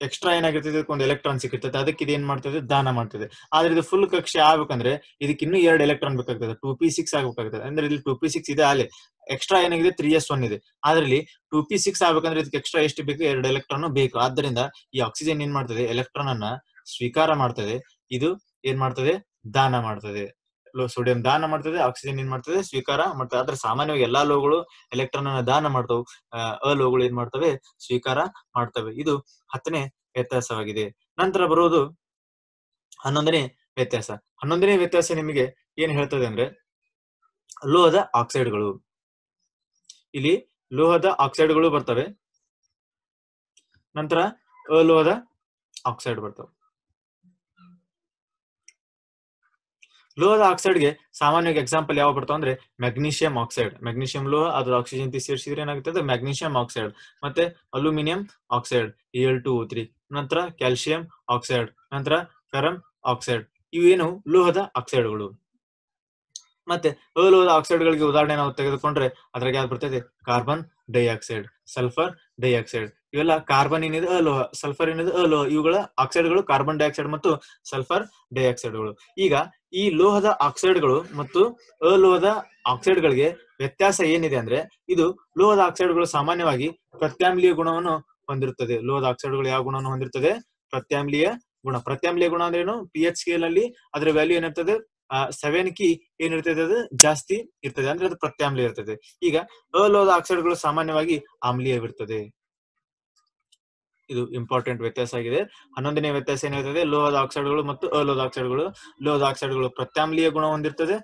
ಎಕ್ಸ್ಟ್ರಾ ಏನಾಗಿರ್ತದೆ, ಇದಕ್ಕೆ ಒಂದು ಎಲೆಕ್ಟ್ರಾನ್ ಸಿಕ್ಕಿರ್ತದೆ, ಅದಕ್ಕೆ ಇದು ಏನ್ ಮಾಡ್ತದೆ, ದಾನ ಮಾಡ್ತದೆ. ಆದ್ರೆ ಇದು ಫುಲ್ ಕಕ್ಷೆ ಆಗ್ಬೇಕಂದ್ರೆ ಇದಕ್ಕೆ ಇನ್ನೂ 2 ಎಲೆಕ್ಟ್ರಾನ್ ಬೇಕಾಗ್ತದೆ, 2p6 ಆಗ್ಬೇಕಾಗ್ತದೆ. ಅಂದ್ರೆ ಇಲ್ಲಿ 2p6 ಇದೆ, ಅಲ್ಲಿ ಎಕ್ಸ್ಟ್ರಾ ಏನಾಗಿದೆ 3s1 ಇದೆ. ಆದ್ರಲ್ಲಿ 2p6 ಆಗ್ಬೇಕಂದ್ರೆ ಇದಕ್ಕೆ ಎಕ್ಸ್ಟ್ರಾ ಎಷ್ಟು ಬೇಕು, 2 ಎಲೆಕ್ಟ್ರಾನ್ ಬೇಕು. ಆದ್ದರಿಂದ ಈ ಆಕ್ಸಿಜನ್ ಏನ್ ಮಾಡ್ತದೆ, ಎಲೆಕ್ಟ್ರಾನ್ ಅನ್ನ ಸ್ವೀಕಾರ ಮಾಡ್ತದೆ, ಇದು ಏನ್ ಮಾಡ್ತದೆ, ದಾನ ಮಾಡ್ತದೆ. ಸೋಡಿಯಂ ದಾನ ಮಾಡ್ತದೆ, ಆಕ್ಸಿಜನ್ ಏನ್ ಮಾಡ್ತದೆ, ಸ್ವೀಕಾರ ಮಾಡ್ತದೆ. ಆದ್ರೆ ಸಾಮಾನ್ಯವಾಗಿ ಎಲ್ಲಾ ಲೋಹಗಳು ಎಲೆಕ್ಟ್ರಾನ್ ಅನ್ನ ದಾನ ಮಾಡ್ತವೆ, ಅಲೋಹಗಳು ಏನ್ ಮಾಡ್ತವೆ, ಸ್ವೀಕಾರ ಮಾಡ್ತವೆ. ಇದು 10ನೇ ವ್ಯತ್ಯಾಸವಾಗಿದೆ. ನಂತರ ಬರುವುದು 11ನೇ ವ್ಯತ್ಯಾಸ. 11ನೇ ವ್ಯತ್ಯಾಸ ನಿಮಗೆ ಏನ್ ಹೇಳ್ತದೆ ಅಂದ್ರೆ ಲೋಹದ ಆಕ್ಸೈಡ್ಗಳು. ಇಲ್ಲಿ ಲೋಹದ ಆಕ್ಸೈಡ್ಗಳು ಬರ್ತವೆ, ನಂತರ ಅಲೋಹದ ಆಕ್ಸೈಡ್ ಬರ್ತವೆ. ಲೋಹದ ಆಕ್ಸೈಡ್ಗೆ ಸಾಮಾನ್ಯವಾಗಿ ಎಕ್ಸಾಂಪಲ್ ಯಾವ ಬರ್ತಾವ ಅಂದ್ರೆ ಮ್ಯಾಗ್ನೀಷಿಯಂ ಆಕ್ಸೈಡ್. ಮ್ಯಾಗ್ನೀಷಿಯಂ ಲೋಹ, ಅದ್ರ ಆಕ್ಸಿಜನ್ ಸೇರಿಸಿದ್ರೆ ಏನಾಗ್ತದೆ, ಮ್ಯಾಗ್ನೀಷಿಯಂ ಆಕ್ಸೈಡ್. ಮತ್ತೆ ಅಲ್ಯೂಮಿನಿಯಂ ಆಕ್ಸೈಡ್ Al2O3. ನಂತರ ಕ್ಯಾಲ್ಸಿಯಂ ಆಕ್ಸೈಡ್, ನಂತರ ಫೆರಮ್ ಆಕ್ಸೈಡ್. ಇವೇನು ಲೋಹದ ಆಕ್ಸೈಡ್ಗಳು. ಮತ್ತೆ ಅಲೋಹದ ಆಕ್ಸೈಡ್ಗಳಿಗೆ ಉದಾಹರಣೆ ನಾವು ತೆಗೆದುಕೊಂಡ್ರೆ ಅದ್ರಾಗ ಯಾವ್ದು ಬರ್ತದೆ, ಕಾರ್ಬನ್ ಡೈಆಕ್ಸೈಡ್, ಸಲ್ಫರ್ ಡೈಆಕ್ಸೈಡ್. ಇವೆಲ್ಲ ಕಾರ್ಬನ್ ಏನಿದೆ ಅಲೋಹ, ಸಲ್ಫರ್ ಏನಿದೆ ಅಲೋಹ. ಇವುಗಳ ಆಕ್ಸೈಡ್ಗಳು ಕಾರ್ಬನ್ ಡೈಆಕ್ಸೈಡ್ ಮತ್ತು ಸಲ್ಫರ್ ಡೈಆಕ್ಸೈಡ್ಗಳು. ಈಗ ಈ ಲೋಹದ ಆಕ್ಸೈಡ್ಗಳು ಮತ್ತು ಅಲೋಹದ ಆಕ್ಸೈಡ್ಗಳಿಗೆ ವ್ಯತ್ಯಾಸ ಏನಿದೆ ಅಂದ್ರೆ, ಇದು ಲೋಹದ ಆಕ್ಸೈಡ್ಗಳು ಸಾಮಾನ್ಯವಾಗಿ ಪ್ರತ್ಯಾಮ್ಲೀಯ ಗುಣವನ್ನು ಹೊಂದಿರುತ್ತದೆ. ಲೋಹದ ಆಕ್ಸೈಡ್ಗಳು ಯಾವ ಗುಣವನ್ನು ಹೊಂದಿರುತ್ತದೆ, ಪ್ರತ್ಯಾಮ್ಲೀಯ ಗುಣ. ಪ್ರತ್ಯಾಮ್ಲೀಯ ಗುಣ ಅಂದ್ರೆ ಏನು, pH ಸ್ಕೇಲ್ ಅಲ್ಲಿ ಅದರ ವ್ಯಾಲ್ಯೂ ಏನಿರ್ತದೆ, 7 ಏನಿರ್ತದೆ ಅದು ಜಾಸ್ತಿ ಇರ್ತದೆ, ಅಂದ್ರೆ ಅದು ಪ್ರತ್ಯಾಮ್ಲೀಯ ಇರ್ತದೆ. ಈಗ ಅಲೋಹದ ಆಕ್ಸೈಡ್ಗಳು ಸಾಮಾನ್ಯವಾಗಿ ಆಮ್ಲೀಯವಿರ್ತದೆ. ಇದು ಇಂಪಾರ್ಟೆಂಟ್ ವ್ಯತ್ಯಾಸ ಆಗಿದೆ. 11ನೇ ವ್ಯತ್ಯಾಸ ಏನಿರ್ತದೆ, ಲೋಹದ ಆಕ್ಸೈಡ್ಗಳು ಮತ್ತು ಅಲೋಹದ ಆಕ್ಸೈಡ್ಗಳು. ಲೋಹದ ಆಕ್ಸೈಡ್ಗಳು ಪ್ರತ್ಯಾಮ್ಲೀಯ ಗುಣ ಹೊಂದಿರ್ತದೆ,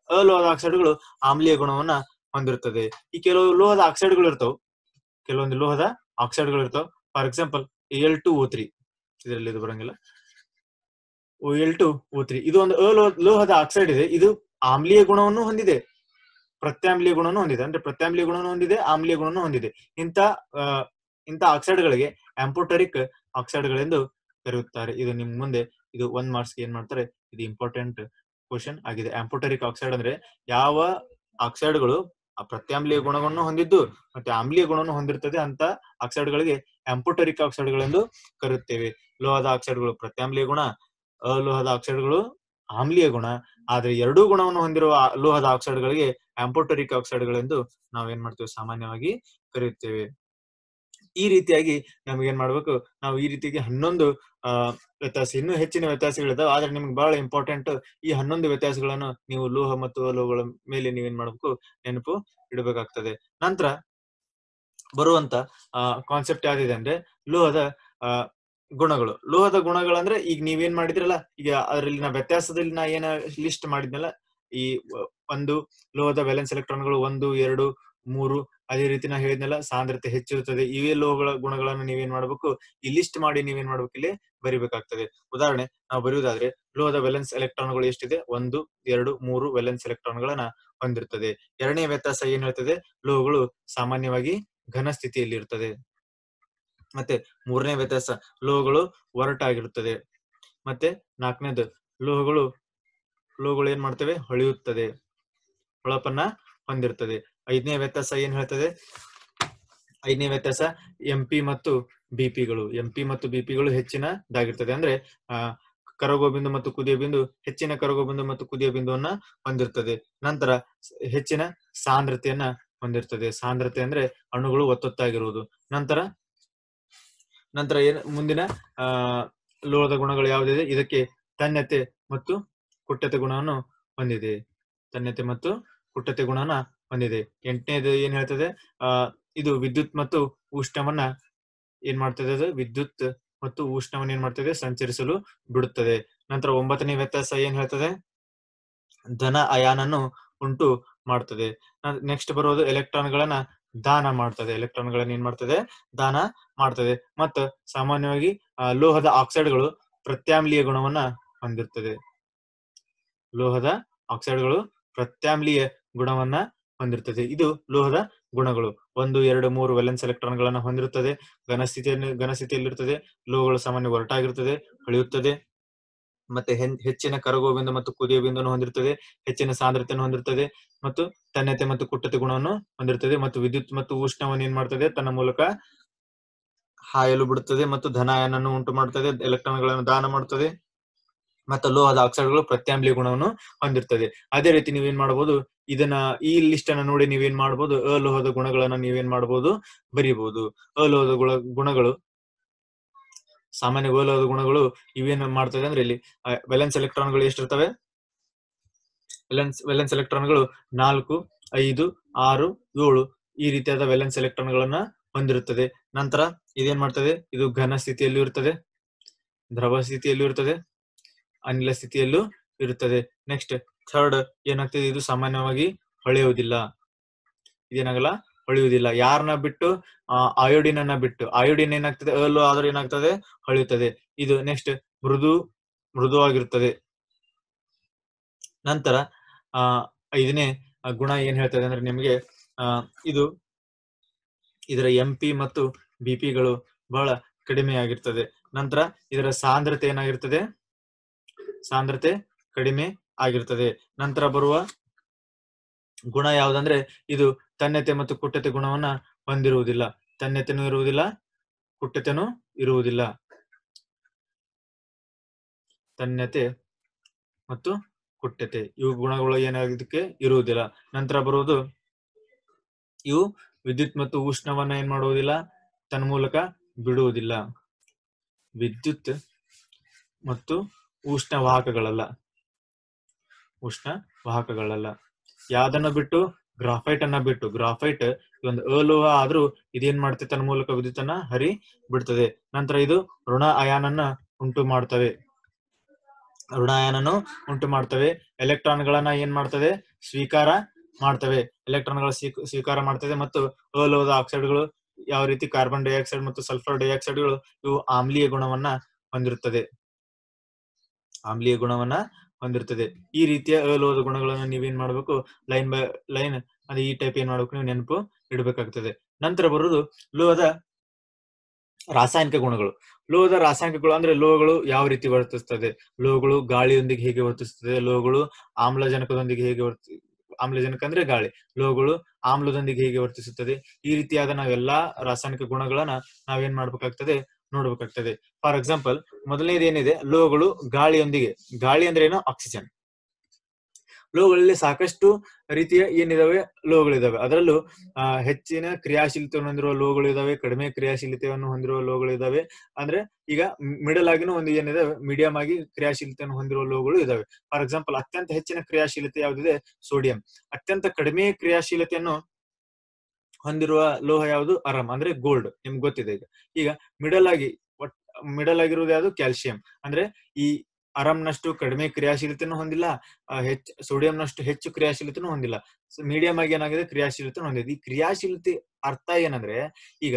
ಅಲೋಹದ ಆಕ್ಸೈಡ್ಗಳು ಆಮ್ಲೀಯ ಗುಣವನ್ನ ಹೊಂದಿರ್ತದೆ. ಈ ಕೆಲವು ಲೋಹದ ಆಕ್ಸೈಡ್ಗಳು ಇರ್ತಾವ, ಕೆಲವೊಂದು ಲೋಹದ ಆಕ್ಸೈಡ್ಗಳು ಇರ್ತಾವ. ಫಾರ್ ಎಕ್ಸಾಂಪಲ್ Al2O3, ಇದರಲ್ಲಿ ಇದು ಬರಂಗಿಲ್ಲ. Al2O3 ಇದು ಒಂದು ಲೋಹದ ಆಕ್ಸೈಡ್ ಇದೆ. ಇದು ಆಮ್ಲೀಯ ಗುಣವನ್ನು ಹೊಂದಿದೆ, ಪ್ರತ್ಯಾಮ್ಲೀಯ ಗುಣವನ್ನು ಹೊಂದಿದೆ. ಅಂದ್ರೆ ಪ್ರತ್ಯಾಮ್ಲೀಯ ಗುಣವನ್ನು ಹೊಂದಿದೆ, ಆಮ್ಲೀಯ ಗುಣವನ್ನು ಹೊಂದಿದೆ. ಇಂಥ ಆಕ್ಸೈಡ್ಗಳಿಗೆ ಆಂಫೋಟರಿಕ್ ಆಕ್ಸೈಡ್ಗಳೆಂದು ಕರೆಯುತ್ತಾರೆ. ಇದು ನಿಮ್ ಮುಂದೆ ಇದು 1 ಮಾರ್ಕ್ಸ್ ಏನ್ ಮಾಡ್ತಾರೆ, ಇದು ಇಂಪಾರ್ಟೆಂಟ್ ಕ್ವಶನ್ ಆಗಿದೆ. ಆಂಫೋಟರಿಕ್ ಆಕ್ಸೈಡ್ ಅಂದ್ರೆ ಯಾವ ಆಕ್ಸೈಡ್ಗಳು ಪ್ರತ್ಯಾಮ್ಲೀಯ ಗುಣವನ್ನು ಹೊಂದಿದ್ದು ಮತ್ತೆ ಆಮ್ಲೀಯ ಗುಣವನ್ನು ಹೊಂದಿರ್ತದೆ ಅಂತ ಆಕ್ಸೈಡ್ಗಳಿಗೆ ಆಂಫೋಟರಿಕ್ ಆಕ್ಸೈಡ್ಗಳೆಂದು ಕರೆಯುತ್ತೇವೆ. ಲೋಹದ ಆಕ್ಸೈಡ್ಗಳು ಪ್ರತ್ಯಾಮ್ಲೀಯ ಗುಣ, ಅಲೋಹದ ಆಕ್ಸೈಡ್ಗಳು ಆಮ್ಲೀಯ ಗುಣ. ಆದ್ರೆ ಎರಡೂ ಗುಣವನ್ನು ಹೊಂದಿರುವ ಲೋಹದ ಆಕ್ಸೈಡ್ಗಳಿಗೆ ಆಂಫೋಟರಿಕ್ ಆಕ್ಸೈಡ್ಗಳೆಂದು ನಾವೇನ್ ಮಾಡ್ತೇವೆ, ಸಾಮಾನ್ಯವಾಗಿ ಕರೆಯುತ್ತೇವೆ. ಈ ರೀತಿಯಾಗಿ ನಮ್ಗೆ ಏನ್ ಮಾಡ್ಬೇಕು, ನಾವು ಈ ರೀತಿಯಾಗಿ 11 ವ್ಯತ್ಯಾಸ, ಇನ್ನೂ ಹೆಚ್ಚಿನ ವ್ಯತ್ಯಾಸಗಳಿದಾವೆ. ಆದ್ರೆ ನಿಮ್ಗೆ ಬಹಳ ಇಂಪಾರ್ಟೆಂಟ್ ಈ 11 ವ್ಯತ್ಯಾಸಗಳನ್ನು ನೀವು ಲೋಹ ಮತ್ತು ಅಲೋಹಗಳ ಮೇಲೆ ನೀವೇನ್ ಮಾಡ್ಬೇಕು, ನೆನಪು ಇಡಬೇಕಾಗ್ತದೆ. ನಂತರ ಬರುವಂತ ಕಾನ್ಸೆಪ್ಟ್ ಯಾವ್ದಿದೆ ಅಂದ್ರೆ ಲೋಹದ ಗುಣಗಳು. ಲೋಹದ ಗುಣಗಳಂದ್ರೆ ಈಗ ನೀವೇನ್ ಮಾಡಿದ್ರಲ್ಲ, ಈಗ ಅದರಲ್ಲಿ ನಾ ವ್ಯತ್ಯಾಸದಲ್ಲಿ ನಾ ಏನ ಲಿಸ್ಟ್ ಮಾಡಿದ್ನಲ್ಲ, ಈ ಒಂದು ಲೋಹದ ವೇಲೆನ್ಸ್ ಎಲೆಕ್ಟ್ರಾನ್ಗಳು 1, 2, 3, ಅದೇ ರೀತಿ ನಾ ಹೇಳಿದ್ನಲ್ಲ ಸಾಂದ್ರತೆ ಹೆಚ್ಚಿರುತ್ತದೆ. ಇವೇ ಲೋಹಗಳ ಗುಣಗಳನ್ನು ನೀವೇನ್ ಮಾಡ್ಬೇಕು, ಈ ಲಿಸ್ಟ್ ಮಾಡಿ ನೀವೇನ್ ಮಾಡ್ಬೇಕು, ಇಲ್ಲಿ ಬರಿಬೇಕಾಗ್ತದೆ. ಉದಾಹರಣೆ ನಾವು ಬರೆಯುವುದಾದ್ರೆ ಲೋಹದ ವೇಲೆನ್ಸ್ ಎಲೆಕ್ಟ್ರಾನ್ಗಳು ಎಷ್ಟಿದೆ, 1, 2, 3 ವೇಲೆನ್ಸ್ ಎಲೆಕ್ಟ್ರಾನ್ಗಳನ್ನ ಹೊಂದಿರ್ತದೆ. ಎರಡನೇ ವ್ಯತ್ಯಾಸ ಏನ್ ಹೇಳ್ತದೆ, ಲೋಹಗಳು ಸಾಮಾನ್ಯವಾಗಿ ಘನ ಸ್ಥಿತಿಯಲ್ಲಿ ಇರ್ತದೆ. ಮತ್ತೆ ಮೂರನೇ ವ್ಯತ್ಯಾಸ, ಲೋಹಗಳು ಒರಟಾಗಿರುತ್ತದೆ. ಮತ್ತೆ ನಾಲ್ಕನೇದು, ಲೋಹಗಳು ಏನ್ ಮಾಡ್ತವೆ, ಹೊಳೆಯುತ್ತದೆ, ಹೊಳಪನ್ನ ಹೊಂದಿರ್ತದೆ. ಐದನೇ ವ್ಯತ್ಯಾಸ ಏನ್ ಹೇಳ್ತದೆ, ಐದನೇ ವ್ಯತ್ಯಾಸ ಎಂಪಿ ಮತ್ತು ಬಿಪಿಗಳು ಹೆಚ್ಚಿನದಾಗಿರ್ತದೆ. ಅಂದ್ರೆ ಕರಗುವ ಬಿಂದು ಮತ್ತು ಕುದಿಯ ಬಿಂದು, ಹೆಚ್ಚಿನ ಕರಗುವ ಬಿಂದು ಮತ್ತು ಕುದಿಯ ಬಿಂದುವನ್ನ ಹೊಂದಿರ್ತದೆ. ನಂತರ ಹೆಚ್ಚಿನ ಸಾಂದ್ರತೆಯನ್ನ ಹೊಂದಿರ್ತದೆ. ಸಾಂದ್ರತೆ ಅಂದ್ರೆ ಅಣುಗಳು ಒತ್ತೊತ್ತಾಗಿರುವುದು. ನಂತರ ಮುಂದಿನ ಲೋಹದ ಗುಣಗಳು ಯಾವುದಿದೆ, ಇದಕ್ಕೆ ತನ್ಯತೆ ಮತ್ತು ಕುಟ್ಟತೆ ಗುಣವನ್ನು ಹೊಂದಿದೆ. ತನ್ಯತೆ ಮತ್ತು ಕುಟ್ಟತೆ ಗುಣನ ಹೊಂದಿದೆ. ಎಂಟನೇದು ಏನ್ ಹೇಳ್ತದೆ, ಇದು ವಿದ್ಯುತ್ ಮತ್ತು ಉಷ್ಣವನ್ನ ಏನ್ ಮಾಡ್ತದೆ, ಅದು ವಿದ್ಯುತ್ ಮತ್ತು ಉಷ್ಣವನ್ನ ಏನ್ ಮಾಡ್ತದೆ, ಸಂಚರಿಸಲು ಬಿಡುತ್ತದೆ. ನಂತರ 9ನೇ ವ್ಯತ್ಯಾಸ ಏನ್ ಹೇಳ್ತದೆ, ಧನ ಅಯಾನನ್ನು ಉಂಟು ಮಾಡ್ತದೆ. ನೆಕ್ಸ್ಟ್ ಬರೋದು ಎಲೆಕ್ಟ್ರಾನ್ಗಳನ್ನ ದಾನ ಮಾಡ್ತದೆ. ಎಲೆಕ್ಟ್ರಾನ್ಗಳನ್ನ ಏನ್ ಮಾಡ್ತದೆ, ದಾನ ಮಾಡ್ತದೆ. ಮತ್ತು ಸಾಮಾನ್ಯವಾಗಿ ಲೋಹದ ಆಕ್ಸೈಡ್ಗಳು ಪ್ರತ್ಯಾಮ್ಲೀಯ ಗುಣವನ್ನ ಹೊಂದಿರ್ತದೆ. ಲೋಹದ ಆಕ್ಸೈಡ್ಗಳು ಪ್ರತ್ಯಾಮ್ಲೀಯ ಗುಣವನ್ನ ಹೊಂದಿರ್ತದೆ. ಇದು ಲೋಹದ ಗುಣಗಳು. 1, 2, 3 ವೇಲೆನ್ಸ್ ಎಲೆಕ್ಟ್ರಾನ್ಗಳನ್ನ ಹೊಂದಿರುತ್ತದೆ. ಘನಸ್ಥಿತಿಯಲ್ಲಿರುತ್ತದೆ. ಲೋಹಗಳು ಸಾಮಾನ್ಯ ಒರಟಾಗಿರುತ್ತದೆ, ಹೊಳೆಯುತ್ತದೆ. ಮತ್ತೆ ಹೆಚ್ಚಿನ ಕರಗುವ ಬಿಂದು ಮತ್ತು ಕುದಿಯುವ ಬಿಂದುವನ್ನು ಹೊಂದಿರುತ್ತದೆ. ಹೆಚ್ಚಿನ ಸಾಂದ್ರತೆಯನ್ನು ಹೊಂದಿರುತ್ತದೆ ಮತ್ತು ತನ್ಯತೆ ಮತ್ತು ಕುಟ್ಟತೆ ಗುಣವನ್ನು ಹೊಂದಿರುತ್ತದೆ. ಮತ್ತು ವಿದ್ಯುತ್ ಮತ್ತು ಉಷ್ಣವನ್ನು ಏನ್ ಮಾಡ್ತದೆ, ತನ್ನ ಮೂಲಕ ಹಾಯಲು ಬಿಡುತ್ತದೆ ಮತ್ತು ಧನಾಯನನ್ನು ಉಂಟು ಮಾಡುತ್ತದೆ. ಎಲೆಕ್ಟ್ರಾನ್ಗಳನ್ನು ದಾನ ಮಾಡುತ್ತದೆ. ಮತ್ತು ಲೋಹದ ಆಕ್ಸೈಡ್ಗಳು ಪ್ರತ್ಯಾಮ್ಲೀಯ ಗುಣವನ್ನು ಹೊಂದಿರ್ತದೆ. ಅದೇ ರೀತಿ ನೀವೇನ್ ಮಾಡಬಹುದು, ಈ ಲಿಸ್ಟ್ ಅನ್ನ ನೋಡಿ ನೀವೇನ್ ಮಾಡಬಹುದು, ಅಲೋಹದ ಗುಣಗಳನ್ನ ನೀವೇನ್ ಮಾಡಬಹುದು, ಬರೀಬಹುದು. ಅಲೋಹದ ಗುಣಗಳು ಸಾಮಾನ್ಯ ಅಲೋಹದ ಗುಣಗಳು ಇವೇನ್ ಮಾಡ್ತದೆ ಅಂದ್ರೆ, ಇಲ್ಲಿ ವೇಲೆನ್ಸ್ ಎಲೆಕ್ಟ್ರಾನ್ಗಳು ಎಷ್ಟಿರ್ತವೆ, ವೇಲೆನ್ಸ್ ಎಲೆಕ್ಟ್ರಾನ್ಗಳು 4, 5, 6, 7 ಈ ರೀತಿಯಾದ ವೇಲೆನ್ಸ್ ಎಲೆಕ್ಟ್ರಾನ್ಗಳನ್ನ ಹೊಂದಿರುತ್ತದೆ. ನಂತರ ಇದೇನ್ ಮಾಡ್ತದೆ, ಇದು ಘನ ಸ್ಥಿತಿಯಲ್ಲೂ ಇರುತ್ತದೆ, ದ್ರವ ಸ್ಥಿತಿಯಲ್ಲೂ ಇರುತ್ತದೆ, ಅನಿಲ ಸ್ಥಿತಿಯಲ್ಲೂ ಇರುತ್ತದೆ. ನೆಕ್ಸ್ಟ್ ಥರ್ಡ್ ಏನಾಗ್ತದೆ, ಇದು ಸಾಮಾನ್ಯವಾಗಿ ಹೊಳೆಯುವುದಿಲ್ಲ. ಇದೇನಾಗಲ್ಲ, ಹೊಳೆಯುವುದಿಲ್ಲ. ಯಾರನ್ನ ಬಿಟ್ಟು, ಅಯೋಡಿನ್ ಅನ್ನ ಬಿಟ್ಟು. ಅಯೋಡಿನ್ ಏನಾಗ್ತದೆ, ಅಲೋಹ ಆದ್ರೆ ಏನಾಗ್ತದೆ, ಹೊಳೆಯುತ್ತದೆ. ಇದು ನೆಕ್ಸ್ಟ್ ಮೃದುವಾಗಿರುತ್ತದೆ. ನಂತರ 5ನೇ ಗುಣ ಏನ್ ಹೇಳ್ತದೆ ಅಂದ್ರೆ ನಿಮಗೆ, ಇದರ ಎಂಪಿ ಮತ್ತು ಬಿಪಿಗಳು ಬಹಳ ಕಡಿಮೆ ಆಗಿರ್ತದೆ. ನಂತರ ಇದರ ಸಾಂದ್ರತೆ ಏನಾಗಿರ್ತದೆ, ಸಾಂದ್ರತೆ ಕಡಿಮೆ ಆಗಿರ್ತದೆ. ನಂತರ ಬರುವ ಗುಣ ಯಾವುದಂದ್ರೆ, ಇದು ತನ್ಯತೆ ಮತ್ತು ಕುಟ್ಟತೆ ಗುಣವನ್ನ ಹೊಂದಿರುವುದಿಲ್ಲ. ತನ್ಯತೆನೂ ಇರುವುದಿಲ್ಲ, ಕುಟ್ಟತೆನೂ ಇರುವುದಿಲ್ಲ. ತನ್ಯತೆ ಮತ್ತು ಕುಟ್ಟತೆ ಇವು ಗುಣಗಳು ಏನಾಗೋದಕ್ಕೆ ಇರುವುದಿಲ್ಲ. ನಂತರ ಬರುವುದು, ಇವು ವಿದ್ಯುತ್ ಮತ್ತು ಉಷ್ಣವನ್ನ ಏನ್ ಮಾಡುವುದಿಲ್ಲ, ತನ್ನ ಮೂಲಕ ಬಿಡುವುದಿಲ್ಲ. ವಿದ್ಯುತ್ ಮತ್ತು ಉಷ್ಣ ವಾಹಕಗಳಲ್ಲ. ಉಷ್ಣ ವಾಹಕಗಳಲ್ಲ. ಯಾವ್ದನ್ನ ಬಿಟ್ಟು? ಗ್ರಾಫೈಟ್ ಅನ್ನ ಬಿಟ್ಟು. ಗ್ರಾಫೈಟ್ ಒಂದು ಅಲೋಹ ಆದ್ರೂ ಇದೇನ್ ಮಾಡ್ತದೆ, ತನ್ನ ಮೂಲಕ ವಿದ್ಯುತ್ತನ್ನ ಹರಿ ಬಿಡ್ತದೆ. ನಂತರ ಇದು ಋಣ ಅಯಾನನ್ನ ಉಂಟು ಮಾಡ್ತವೆ. ಋಣ ಅಯಾನನ್ನು ಉಂಟು ಮಾಡ್ತವೆ. ಎಲೆಕ್ಟ್ರಾನ್ಗಳನ್ನ ಏನ್ ಮಾಡ್ತದೆ? ಸ್ವೀಕಾರ ಮಾಡ್ತವೆ. ಎಲೆಕ್ಟ್ರಾನ್ಗಳ ಸ್ವೀಕಾರ ಮಾಡ್ತದೆ. ಮತ್ತು ಅಲೋಹದ ಆಕ್ಸೈಡ್ಗಳು ಯಾವ ರೀತಿ ಕಾರ್ಬನ್ ಡೈಆಕ್ಸೈಡ್ ಮತ್ತು ಸಲ್ಫರ್ ಡೈಆಕ್ಸೈಡ್ಗಳು ಇವು ಆಮ್ಲೀಯ ಗುಣವನ್ನ ಹೊಂದಿರುತ್ತದೆ. ಆಮ್ಲೀಯ ಗುಣವನ್ನ ಹೊಂದಿರ್ತದೆ. ಈ ರೀತಿಯ ಅಲೋಹದ ಗುಣಗಳನ್ನ ನೀವೇನ್ ಮಾಡ್ಬೇಕು? ಲೈನ್ ಬೈ ಲೈನ್ ಅಂದ್ರೆ ಈ ಟೈಪ್ ಏನ್ ಮಾಡ್ಬೇಕು? ನೀವು ನೆನಪು ಇಡಬೇಕಾಗ್ತದೆ. ನಂತರ ಬರುವುದು ಲೋಹದ ರಾಸಾಯನಿಕ ಗುಣಗಳು. ಲೋಹದ ರಾಸಾಯನಿಕಗಳು ಅಂದ್ರೆ ಲೋಹಗಳು ಯಾವ ರೀತಿ ವರ್ತಿಸ್ತದೆ, ಲೋಹಗಳು ಗಾಳಿಯೊಂದಿಗೆ ಹೇಗೆ ವರ್ತಿಸ್ತದೆ, ಲೋಹಗಳು ಆಮ್ಲಜನಕದೊಂದಿಗೆ ಹೇಗೆ ಆಮ್ಲಜನಕ ಅಂದ್ರೆ ಗಾಳಿ, ಲೋಹಗಳು ಆಮ್ಲದೊಂದಿಗೆ ಹೇಗೆ ವರ್ತಿಸುತ್ತದೆ. ಈ ರೀತಿಯಾದ ನಾವೆಲ್ಲಾ ರಾಸಾಯನಿಕ ಗುಣಗಳನ್ನ ನಾವೇನ್ ಮಾಡ್ಬೇಕಾಗ್ತದೆ? ನೋಡ್ಬೇಕಾಗ್ತದೆ. ಫಾರ್ ಎಕ್ಸಾಂಪಲ್, ಮೊದಲನೇದು ಏನಿದೆ? ಲೋಹಗಳು ಗಾಳಿಯೊಂದಿಗೆ. ಗಾಳಿ ಅಂದ್ರೆ ಏನು? ಆಕ್ಸಿಜನ್. ಲೋಹಗಳಲ್ಲಿ ಸಾಕಷ್ಟು ರೀತಿಯ ಏನಿದಾವೆ? ಲೋಹಗಳಿದಾವೆ. ಅದರಲ್ಲೂ ಹೆಚ್ಚಿನ ಕ್ರಿಯಾಶೀಲತೆಯನ್ನು ಹೊಂದಿರುವ ಲೋಹಗಳು ಇದಾವೆ, ಕಡಿಮೆ ಕ್ರಿಯಾಶೀಲತೆಯನ್ನು ಹೊಂದಿರುವ ಲೋಹಗಳು ಇದಾವೆ. ಅಂದ್ರೆ ಈಗ ಮಿಡಲ್ ಆಗಿನ ಒಂದು ಏನಿದೆ, ಮೀಡಿಯಂ ಆಗಿ ಕ್ರಿಯಾಶೀಲತೆಯನ್ನು ಹೊಂದಿರುವ ಲೋಹಗಳು ಇದಾವೆ. ಫಾರ್ ಎಕ್ಸಾಂಪಲ್, ಅತ್ಯಂತ ಹೆಚ್ಚಿನ ಕ್ರಿಯಾಶೀಲತೆ ಯಾವ್ದಿದೆ? ಸೋಡಿಯಂ. ಅತ್ಯಂತ ಕಡಿಮೆ ಕ್ರಿಯಾಶೀಲತೆಯನ್ನು ಹೊಂದಿರುವ ಲೋಹ ಯಾವುದು? ಅರಮ್ ಅಂದ್ರೆ ಗೋಲ್ಡ್. ನಿಮ್ಗೆ ಗೊತ್ತಿದೆ. ಈಗ ಮಿಡಲ್ ಆಗಿರುವುದು ಯಾವುದು? ಕ್ಯಾಲ್ಸಿಯಂ. ಅಂದ್ರೆ ಈ ಅರಮ್ನಷ್ಟು ಕಡಿಮೆ ಕ್ರಿಯಾಶೀಲತೆಯನ್ನು ಹೊಂದಿಲ್ಲ, ಸೋಡಿಯಂನಷ್ಟು ಹೆಚ್ಚು ಕ್ರಿಯಾಶೀಲತೆಯನ್ನು ಹೊಂದಿಲ್ಲ. ಮೀಡಿಯಂ ಆಗಿ ಏನಾಗಿದೆ? ಕ್ರಿಯಾಶೀಲತೆ ಹೊಂದಿದೆ. ಈ ಕ್ರಿಯಾಶೀಲತೆ ಅರ್ಥ ಏನಂದ್ರೆ, ಈಗ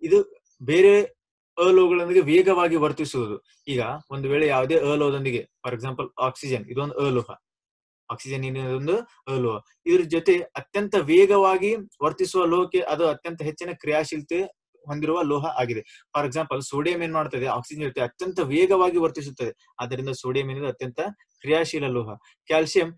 ಇದು ಬೇರೆ ಅಲೋಹಗಳೊಂದಿಗೆ ವೇಗವಾಗಿ ವರ್ತಿಸುವುದು. ಈಗ ಒಂದು ವೇಳೆ ಯಾವುದೇ ಅಲೋಹದೊಂದಿಗೆ, ಫಾರ್ ಎಕ್ಸಾಂಪಲ್ ಆಕ್ಸಿಜನ್, ಇದೊಂದು ಅಲೋಹ. ಆಕ್ಸಿಜನ್ ಏನಿದೊಂದು ಅಲೋಹ. ಇದ್ರ ಜೊತೆ ಅತ್ಯಂತ ವೇಗವಾಗಿ ವರ್ತಿಸುವ ಲೋಹಕ್ಕೆ ಅದು ಅತ್ಯಂತ ಹೆಚ್ಚಿನ ಕ್ರಿಯಾಶೀಲತೆ ಹೊಂದಿರುವ ಲೋಹ ಆಗಿದೆ. ಫಾರ್ ಎಕ್ಸಾಂಪಲ್, ಸೋಡಿಯಂ ಏನ್ ಮಾಡ್ತದೆ? ಆಕ್ಸಿಜನ್ ಜೊತೆ ಅತ್ಯಂತ ವೇಗವಾಗಿ ವರ್ತಿಸುತ್ತದೆ. ಆದ್ದರಿಂದ ಸೋಡಿಯಂ ಏನಿದೆ ಅತ್ಯಂತ ಕ್ರಿಯಾಶೀಲ ಲೋಹ. ಕ್ಯಾಲ್ಸಿಯಂ,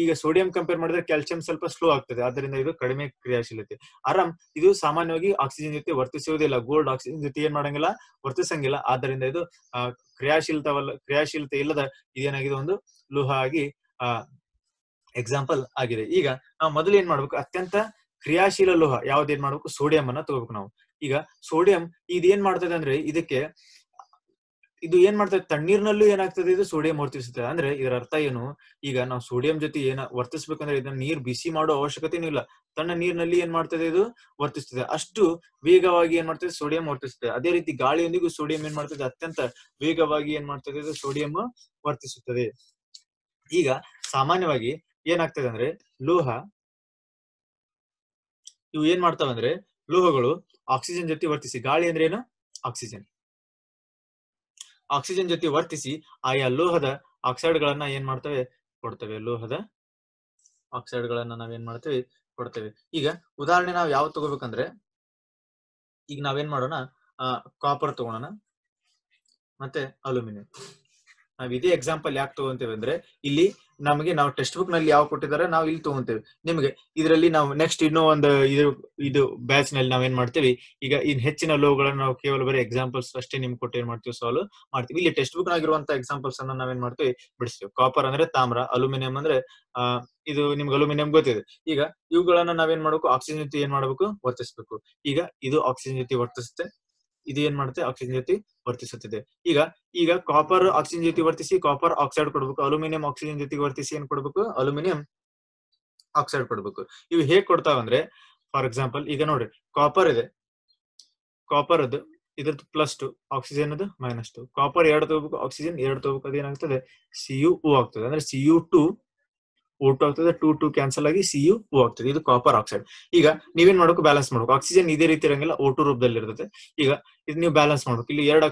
ಈಗ ಸೋಡಿಯಂ ಕಂಪೇರ್ ಮಾಡಿದ್ರೆ ಕ್ಯಾಲ್ಸಿಯಂ ಸ್ವಲ್ಪ ಸ್ಲೋ ಆಗ್ತದೆ, ಆದ್ದರಿಂದ ಇದು ಕಡಿಮೆ ಕ್ರಿಯಾಶೀಲತೆ. ಅರಮ್ ಇದು ಸಾಮಾನ್ಯವಾಗಿ ಆಕ್ಸಿಜನ್ ಜೊತೆ ವರ್ತಿಸುವುದಿಲ್ಲ. ಗೋಲ್ಡ್ ಆಕ್ಸಿಜನ್ ಜೊತೆ ಏನ್ ಮಾಡಂಗಿಲ್ಲ? ವರ್ತಿಸಂಗಿಲ್ಲ. ಆದ್ದರಿಂದ ಇದು ಕ್ರಿಯಾಶೀಲತೆ ಇಲ್ಲದ ಇದೇನಾಗಿದೆ? ಒಂದು ಲೋಹ ಆಗಿ ಎಕ್ಸಾಂಪಲ್ ಆಗಿದೆ. ಈಗ ನಾವು ಮೊದಲು ಏನ್ ಮಾಡ್ಬೇಕು? ಅತ್ಯಂತ ಕ್ರಿಯಾಶೀಲ ಲೋಹ ಯಾವ್ದೇನ್ ಮಾಡ್ಬೇಕು? ಸೋಡಿಯಂ ಅನ್ನ ತಗೋಬೇಕು ನಾವು. ಈಗ ಸೋಡಿಯಂ ಇದೇನ್ ಮಾಡ್ತದೆ ಅಂದ್ರೆ, ಇದು ಏನ್ ಮಾಡ್ತದೆ? ತಣ್ಣೀರ್ನಲ್ಲೂ ಏನಾಗ್ತದೆ? ಇದು ಸೋಡಿಯಂ ವರ್ತಿಸುತ್ತದೆ. ಅಂದ್ರೆ ಇದರ ಅರ್ಥ ಏನು? ಈಗ ನಾವು ಸೋಡಿಯಂ ಜೊತೆ ವರ್ತಿಸ್ಬೇಕಂದ್ರೆ ಇದನ್ನ ನೀರ್ ಬಿಸಿ ಮಾಡೋ ಅವಶ್ಯಕತೆನೂ ಇಲ್ಲ. ತನ್ನ ನೀರಿನಲ್ಲಿ ಏನ್ ಮಾಡ್ತದೆ? ಇದು ವರ್ತಿಸ್ತದೆ. ಅಷ್ಟು ವೇಗವಾಗಿ ಏನ್ ಮಾಡ್ತದೆ? ಸೋಡಿಯಂ ವರ್ತಿಸುತ್ತದೆ. ಅದೇ ರೀತಿ ಗಾಳಿಯೊಂದಿಗೂ ಸೋಡಿಯಂ ಏನ್ ಮಾಡ್ತದೆ? ಅತ್ಯಂತ ವೇಗವಾಗಿ ಏನ್ ಮಾಡ್ತದೆ? ಇದು ಸೋಡಿಯಂ ವರ್ತಿಸುತ್ತದೆ. ಈಗ ಸಾಮಾನ್ಯವಾಗಿ ಏನಾಗ್ತದೆ ಅಂದ್ರೆ, ಇವು ಏನ್ ಮಾಡ್ತಾವ ಅಂದ್ರೆ, ಲೋಹಗಳು ಆಕ್ಸಿಜನ್ ಜೊತೆ ವರ್ತಿಸಿ, ಗಾಳಿ ಅಂದ್ರೆ ಏನು? ಆಕ್ಸಿಜನ್. ಆಕ್ಸಿಜನ್ ಜೊತೆ ವರ್ತಿಸಿ ಆಯಾ ಲೋಹದ ಆಕ್ಸೈಡ್ ಗಳನ್ನ ಏನ್ ಮಾಡ್ತವೆ? ಕೊಡ್ತವೆ. ಲೋಹದ ಆಕ್ಸೈಡ್ ಗಳನ್ನ ನಾವೇನ್ ಮಾಡ್ತೇವೆ? ಕೊಡ್ತೇವೆ. ಈಗ ಉದಾಹರಣೆ ನಾವು ಯಾವ ತಗೋಬೇಕಂದ್ರೆ, ಈಗ ನಾವೇನ್ ಮಾಡೋಣ? ಕಾಪರ್ ತಗೋಣ, ಮತ್ತೆ ಅಲ್ಯೂಮಿನಿಯಂ. ನಾವ್ ಇದೇ ಎಕ್ಸಾಂಪಲ್ ಯಾಕೆ ತಗೊಂತೇವೆ ಅಂದ್ರೆ, ಇಲ್ಲಿ ನಮಗೆ ನಾವು ಟೆಕ್ಸ್ಟ್ ಬುಕ್ ನಲ್ಲಿ ಯಾವ ಕೊಟ್ಟಿದ್ದಾರೆ ನಾವು ಇಲ್ಲಿ ತಗೊಂತೇವೆ. ನಿಮಗೆ ಇದರಲ್ಲಿ ನಾವು ನೆಕ್ಸ್ಟ್ ಇನ್ನೂ ಒಂದು ಇದು ಬ್ಯಾಚ್ ನಲ್ಲಿ ನಾವೇನ್ ಮಾಡ್ತೇವೆ? ಈಗ ಇನ್ ಹೆಚ್ಚಿನ ಲೋಹಗಳನ್ನ ನಾವು ಕೇವಲ ಬರೀ ಎಕ್ಸಾಂಪಲ್ಸ್ ಅಷ್ಟೇ ನಿಮ್ಗೆ ಕೊಟ್ಟು ಏನ್ ಮಾಡ್ತೀವಿ? ಸಾಲ್ವ್ ಮಾಡ್ತೀವಿ. ಇಲ್ಲಿ ಟೆಕ್ಸ್ಟ್ ಬುಕ್ ಆಗಿರುವಂತ ಎಕ್ಸಾಂಪಲ್ಸ್ ಅನ್ನ ನಾವೇನ್ ಮಾಡ್ತೀವಿ? ಬಿಡಿಸ್ತೀವಿ. ಕಾಪರ್ ಅಂದ್ರೆ ತಾಮ್ರ, ಅಲ್ಯೂಮಿನಿಯಂ ಅಂದ್ರೆ ಇದು ನಿಮ್ಗೆ ಅಲ್ಯೂಮಿನಿಯಂ ಗೊತ್ತಿದೆ. ಈಗ ಇವುಗಳನ್ನ ನಾವೇನ್ ಮಾಡ್ಬೇಕು? ಆಕ್ಸಿಜನ್ ಜೊತೆ ಏನ್ ಮಾಡ್ಬೇಕು? ವರ್ತಿಸ್ಬೇಕು. ಈಗ ಇದು ಆಕ್ಸಿಜನ್ ಜೊತೆ ವರ್ತಿಸುತ್ತೆ, ಇದು ಏನ್ ಮಾಡುತ್ತೆ? ಆಕ್ಸಿಜನ್ ಜೊತೆ ವರ್ತಿಸುತ್ತಿದೆ. ಈಗ ಕಾಪರ್ ಆಕ್ಸಿಜನ್ ಜೊತೆ ವರ್ತಿಸಿ ಕಾಪರ್ ಆಕ್ಸೈಡ್ ಕೊಡ್ಬೇಕು. ಅಲ್ಯೂಮಿನಿಯಂ ಆಕ್ಸಿಜನ್ ಜೊತೆ ವರ್ತಿಸಿ ಏನ್ ಕೊಡ್ಬೇಕು? ಅಲ್ಯೂಮಿನಿಯಂ ಆಕ್ಸೈಡ್ ಕೊಡ್ಬೇಕು. ಇವು ಹೇಗ್ ಕೊಡ್ತಾವಂದ್ರೆ, ಫಾರ್ ಎಕ್ಸಾಂಪಲ್ ಈಗ ನೋಡ್ರಿ, ಕಾಪರ್ ಇದೆ, ಕಾಪರ್ ಅದು ಇದ್ರದ್ದು +2, ಆಕ್ಸಿಜನ್ ಅದು -2. ಕಾಪರ್ 2 ತಗೋಬೇಕು, ಆಕ್ಸಿಜನ್ 2 ತಗೋಬೇಕು. ಅದೇನಾಗ್ತದೆ? CuO ಆಗ್ತದೆ. ಅಂದ್ರೆ Cu2 O2 ಆಗ್ತದೆ, 2 ಕ್ಯಾನ್ಸಲ್ ಆಗಿ CuO ಆಗ್ತದೆ. ಇದು ಕಾಪರ್ ಆಕ್ಸೈಡ್. ಈಗ ನೀವೇನ್ ಮಾಡ್ಬೇಕು? ಬ್ಯಾಲೆನ್ಸ್ ಮಾಡ್ಬೇಕು. ಆಕ್ಸಿಜನ್ ಇದೇ ರೀತಿ ಇರಂಗಿಲ್ಲ, O2 ರೂಪದಲ್ಲಿ ಇರ್ತದೆ. ಈಗ ಇದು ನೀವು ಬ್ಯಾಲೆನ್ಸ್ ಮಾಡ್ಬೇಕು. ಇಲ್ಲಿ 2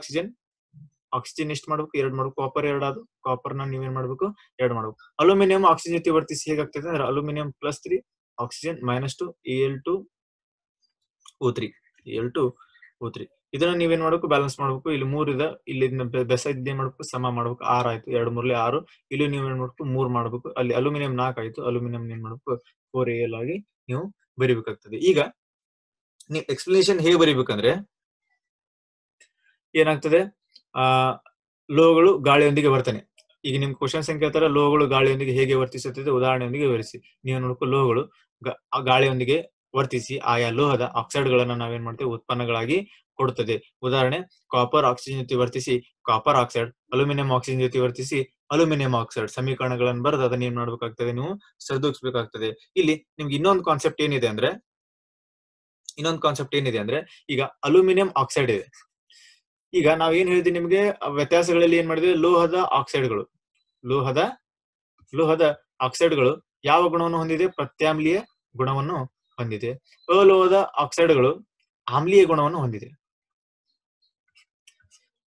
ಆಕ್ಸಿಜನ್ ಎಷ್ಟು ಮಾಡ್ಬೇಕು? 2 ಮಾಡ್ಬೇಕು. ಕಾಪರ್ 2 ಅದು, ಕಾಪರ್ ನ ನೀವೇನ್ ಮಾಡ್ಬೇಕು? 2 ಮಾಡ್ಬೇಕು. ಅಲ್ಯೂಮಿನಿಯಂ ಆಕ್ಸಿಜನ್ ಜೊತೆ ವರ್ತಿಸಿ ಹೇಗಾಗ್ತದೆ ಅಂದ್ರೆ, ಅಲ್ಯೂಮಿನಿಯಂ +3, ಆಕ್ಸಿಜನ್ -2, Al2O3. ಇದನ್ನ ನೀವೇನ್ ಮಾಡ್ಬೇಕು? ಬ್ಯಾಲೆನ್ಸ್ ಮಾಡ್ಬೇಕು. ಇಲ್ಲಿ 3 ಇದೆ, ಇಲ್ಲಿ ಬೆಸೈದ್ ಏನ್ ಮಾಡ್ಬೇಕು? ಸಮ ಮಾಡ್ಬೇಕು. 6 ಆಯ್ತು. 2 3 6. ಇಲ್ಲಿ ನೀವೇನ್ ಮಾಡ್ಬೇಕು? 3 ಮಾಡ್ಬೇಕು. ಅಲ್ಲಿ ಅಲ್ಯೂಮಿನಿಯಂ 4 ಆಯ್ತು. ಅಲ್ಯೂಮಿನಿಯಂ ಏನ್ ಮಾಡ್ಬೇಕು? 4Al ಆಗಿ ನೀವು ಬರಿಬೇಕಾಗ್ತದೆ. ಈಗ ನೀವು ಎಕ್ಸ್ಪ್ಲನೇಷನ್ ಹೇಗೆ ಬರಿಬೇಕಂದ್ರೆ ಏನಾಗ್ತದೆ? ಲೋಹಗಳು ಗಾಳಿಯೊಂದಿಗೆ ವರ್ತನೆ. ಈಗ ನಿಮ್ ಕ್ವಶನ್ ಸಂಖ್ಯೆ ತರ ಲೋಹಗಳು ಗಾಳಿಯೊಂದಿಗೆ ಹೇಗೆ ವರ್ತಿಸುತ್ತದೆ ಉದಾಹರಣೆಯೊಂದಿಗೆ ವಿವರಿಸಿ. ನೀವು ನೋಡ್ಕೊ, ಲೋಹಗಳು ಗಾಳಿಯೊಂದಿಗೆ ವರ್ತಿಸಿ ಆಯಾ ಲೋಹದ ಆಕ್ಸೈಡ್ಗಳನ್ನ ನಾವೇನ್ ಮಾಡ್ತೇವೆ ಉತ್ಪನ್ನಗಳಾಗಿ ಕೊಡುತ್ತದೆ. ಉದಾಹರಣೆ, ಕಾಪರ್ ಆಕ್ಸಿಜನ್ ಜೊತೆ ವರ್ತಿಸಿ ಕಾಪರ್ ಆಕ್ಸೈಡ್, ಅಲ್ಯೂಮಿನಿಯಂ ಆಕ್ಸಿಜನ್ ಜೊತೆ ವರ್ತಿಸಿ ಅಲ್ಯೂಮಿನಿಯಂ ಆಕ್ಸೈಡ್ ಸಮೀಕರಣಗಳನ್ನು ಬರೆದು ಅದನ್ನ ಏನ್ ಮಾಡ್ಬೇಕಾಗ್ತದೆ, ನೀವು ಸರಿದೂಗಿಸಬೇಕಾಗ್ತದೆ. ಇಲ್ಲಿ ನಿಮ್ಗೆ ಇನ್ನೊಂದು ಕಾನ್ಸೆಪ್ಟ್ ಏನಿದೆ ಅಂದ್ರೆ ಈಗ ಅಲ್ಯೂಮಿನಿಯಂ ಆಕ್ಸೈಡ್ ಇದೆ. ಈಗ ನಾವ್ ಏನ್ ಹೇಳಿದ್ವಿ ನಿಮ್ಗೆ ವ್ಯತ್ಯಾಸಗಳಲ್ಲಿ ಏನ್ ಮಾಡಿದ್ವಿ, ಲೋಹದ ಆಕ್ಸೈಡ್ಗಳು ಯಾವ ಗುಣವನ್ನು ಹೊಂದಿದೆ, ಪ್ರತ್ಯಾಮ್ಲೀಯ ಗುಣವನ್ನು ಹೊಂದಿದೆ. ಅಲೋಹದ ಆಕ್ಸೈಡ್ಗಳು ಆಮ್ಲೀಯ ಗುಣವನ್ನು ಹೊಂದಿದೆ.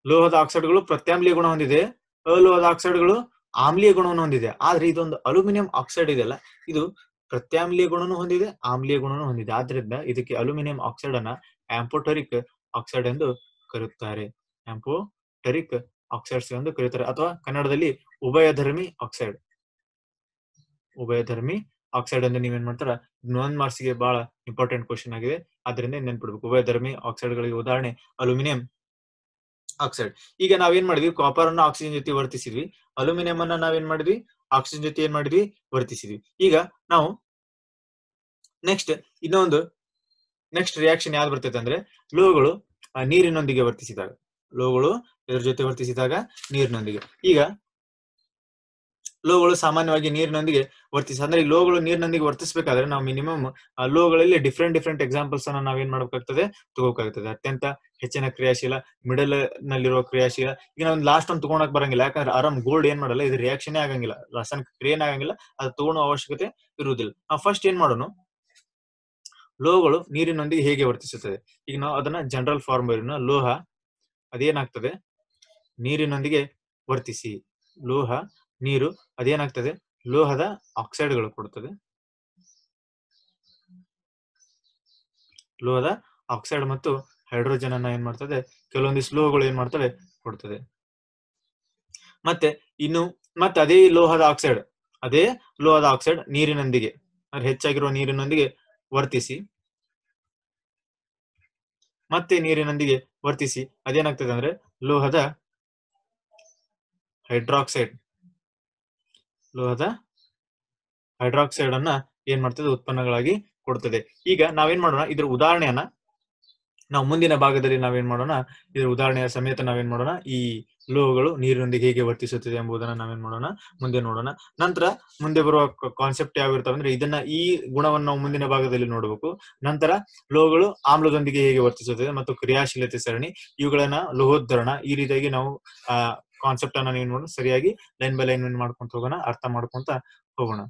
ಲೋಹದ ಆಕ್ಸೈಡ್ಗಳು ಪ್ರತ್ಯಾಮ್ಲೀಯ ಗುಣ ಹೊಂದಿದೆ, ಅಲೋಹದ ಆಕ್ಸೈಡ್ಗಳು ಆಮ್ಲೀಯ ಗುಣವನ್ನು ಹೊಂದಿದೆ. ಆದ್ರೆ ಇದೊಂದು ಅಲ್ಯೂಮಿನಿಯಂ ಆಕ್ಸೈಡ್ ಇದೆಯಲ್ಲ, ಇದು ಪ್ರತ್ಯಾಮ್ಲೀಯ ಗುಣವನ್ನು ಹೊಂದಿದೆ, ಆಮ್ಲೀಯ ಗುಣವನ್ನು ಹೊಂದಿದೆ. ಆದ್ರಿಂದ ಇದಕ್ಕೆ ಅಲ್ಯೂಮಿನಿಯಂ ಆಕ್ಸೈಡ್ ಅನ್ನ ಆಂಫೋಟರಿಕ್ ಆಕ್ಸೈಡ್ ಎಂದು ಕರೆಯುತ್ತಾರೆ. ಆಂಫೋಟರಿಕ್ ಆಕ್ಸೈಡ್ಸ್ ಎಂದು ಕರೆಯುತ್ತಾರೆ, ಅಥವಾ ಕನ್ನಡದಲ್ಲಿ ಉಭಯಧರ್ಮಿ ಆಕ್ಸೈಡ್ ಎಂದು ನೀವೇನ್ ಮಾಡ್ತಾರ, 1 ಮಾರ್ಕ್ಸ್ಗೆ ಬಹಳ ಇಂಪಾರ್ಟೆಂಟ್ ಕ್ವಶನ್ ಆಗಿದೆ. ಆದ್ರಿಂದ ನೆನ್ಪಿಡ್ಬೇಕು. ಉಭಯಧರ್ಮಿ ಆಕ್ಸೈಡ್ಗಳಿಗೆ ಉದಾಹರಣೆ ಅಲ್ಯೂಮಿನಿಯಂ ಆಕ್ಸೈಡ್. ಈಗ ನಾವೇನ್ ಮಾಡಿದ್ವಿ, ಕಾಪರ್ ಅನ್ನ ಆಕ್ಸಿಜನ್ ಜೊತೆ ವರ್ತಿಸಿದ್ವಿ, ಅಲ್ಯೂಮಿನಿಯಂ ಅನ್ನ ನಾವೇನ್ ಮಾಡಿದ್ವಿ, ಆಕ್ಸಿಜನ್ ಜೊತೆ ಏನ್ ಮಾಡಿದ್ವಿ, ವರ್ತಿಸಿದ್ವಿ. ಈಗ ನಾವು ನೆಕ್ಸ್ಟ್ ರಿಯಾಕ್ಷನ್ ಯಾವ್ದು ಬರ್ತೈತೆ ಅಂದ್ರೆ, ಲೋಹಗಳು ನೀರಿನೊಂದಿಗೆ ವರ್ತಿಸಿದಾಗ, ಇದ್ರ ಜೊತೆ ವರ್ತಿಸಿದಾಗ ನೀರಿನೊಂದಿಗೆ. ಈಗ ಲೋಹಗಳು ಸಾಮಾನ್ಯವಾಗಿ ನೀರಿನೊಂದಿಗೆ ಅಂದ್ರೆ ಈ ಲೋಹಗಳು ನೀರಿನೊಂದಿಗೆ ವರ್ತಿಸಬೇಕಾದ್ರೆ ನಾವು ಮಿನಿಮಮ್ ಲೋಹಗಳಲ್ಲಿ ಡಿಫ್ರೆಂಟ್ ಎಕ್ಸಾಂಪಲ್ಸ್ ಅನ್ನ ನಾವೇನ್ ಮಾಡ್ಬೇಕಾಗ್ತದೆ, ತಗೋಬೇಕಾಗ್ತದೆ. ಅತ್ಯಂತ ಹೆಚ್ಚಿನ ಕ್ರಿಯಾಶೀಲ, ಮಿಡಲ್ ನಲ್ಲಿರುವ ಕ್ರಿಯಾಶೀಲ. ಈಗ ನಾವು ಲಾಸ್ಟ್ ಒಂದು ತಗೊಳಕ್ ಬರಂಗಿಲ್ಲ, ಯಾಕಂದ್ರೆ ಆರಾಮ್ ಗೋಲ್ಡ್ ಏನ್ ಮಾಡಲ್ಲ, ಇದು ರಿಯಾಕ್ಷನ್ ಆಗಂಗಿಲ್ಲ, ರಾಸಾಯನಿಕ ಕ್ರಿಯೆನೇ ಆಗಂಗಿಲ್ಲ, ಅದು ತಗೊಳ್ಳೋ ಅವಶ್ಯಕತೆ ಇರುವುದಿಲ್ಲ. ನಾವು ಫಸ್ಟ್ ಏನ್ ಮಾಡೋಣ, ಲೋಹಗಳು ನೀರಿನೊಂದಿಗೆ ಹೇಗೆ ವರ್ತಿಸುತ್ತದೆ, ಈಗ ನಾವು ಅದನ್ನ ಜನರಲ್ ಫಾರ್ಮ್ ಲೋಹ ಅದೇನಾಗ್ತದೆ, ನೀರಿನೊಂದಿಗೆ ವರ್ತಿಸಿ, ನೀರು ಅದೇನಾಗ್ತದೆ, ಲೋಹದ ಆಕ್ಸೈಡ್ಗಳು ಕೊಡುತ್ತದೆ. ಲೋಹದ ಆಕ್ಸೈಡ್ ಮತ್ತು ಹೈಡ್ರೋಜನ್ ಅನ್ನ ಏನ್ ಮಾಡ್ತದೆ, ಕೆಲವೊಂದಿಷ್ಟು ಲೋಹಗಳು ಏನ್ ಮಾಡ್ತವೆ, ಕೊಡ್ತದೆ. ಮತ್ತೆ ಅದೇ ಲೋಹದ ಆಕ್ಸೈಡ್ ನೀರಿನೊಂದಿಗೆ, ಹೆಚ್ಚಾಗಿರುವ ನೀರಿನೊಂದಿಗೆ ವರ್ತಿಸಿ ಅದೇನಾಗ್ತದೆ ಅಂದ್ರೆ ಲೋಹದ ಹೈಡ್ರಾಕ್ಸೈಡ್ ಅನ್ನ ಏನ್ ಮಾಡ್ತದೆ, ಉತ್ಪನ್ನಗಳಾಗಿ ಕೊಡ್ತದೆ. ಈಗ ನಾವೇನ್ ಮಾಡೋಣ, ಇದ್ರ ಉದಾಹರಣೆಯನ್ನ ನಾವು ಮುಂದಿನ ಭಾಗದಲ್ಲಿ ನಾವೇನ್ ಮಾಡೋಣ, ಇದ್ರ ಉದಾಹರಣೆಯ ಸಮೇತ ನಾವೇನ್ ಮಾಡೋಣ, ಈ ಲೋಹಗಳು ನೀರಿನೊಂದಿಗೆ ಹೇಗೆ ವರ್ತಿಸುತ್ತದೆ ಎಂಬುದನ್ನ ನಾವೇನ್ ಮಾಡೋಣ, ಮುಂದೆ ನೋಡೋಣ. ನಂತರ ಮುಂದೆ ಬರುವ ಕಾನ್ಸೆಪ್ಟ್ ಯಾವಿರ್ತಾವ ಅಂದ್ರೆ, ಈ ಗುಣವನ್ನು ನಾವು ಮುಂದಿನ ಭಾಗದಲ್ಲಿ ನೋಡಬೇಕು. ನಂತರ ಲೋಹಗಳು ಆಮ್ಲದೊಂದಿಗೆ ಹೇಗೆ ವರ್ತಿಸುತ್ತದೆ ಮತ್ತು ಕ್ರಿಯಾಶೀಲತೆ ಸರಣಿ, ಇವುಗಳನ್ನ ಲೋಹೋದ್ಧರಣ, ಈ ರೀತಿಯಾಗಿ ನಾವು ಕಾನ್ಸೆಪ್ಟ್ ಅನ್ನ ನೀವು ನೋಡಿ ಸರಿಯಾಗಿ ಲೈನ್ ಬೈ ಲೈನ್ ಮಾಡ್ಕೊಂತ ಹೋಗೋಣ, ಅರ್ಥ ಮಾಡ್ಕೊಂತ ಹೋಗೋಣ.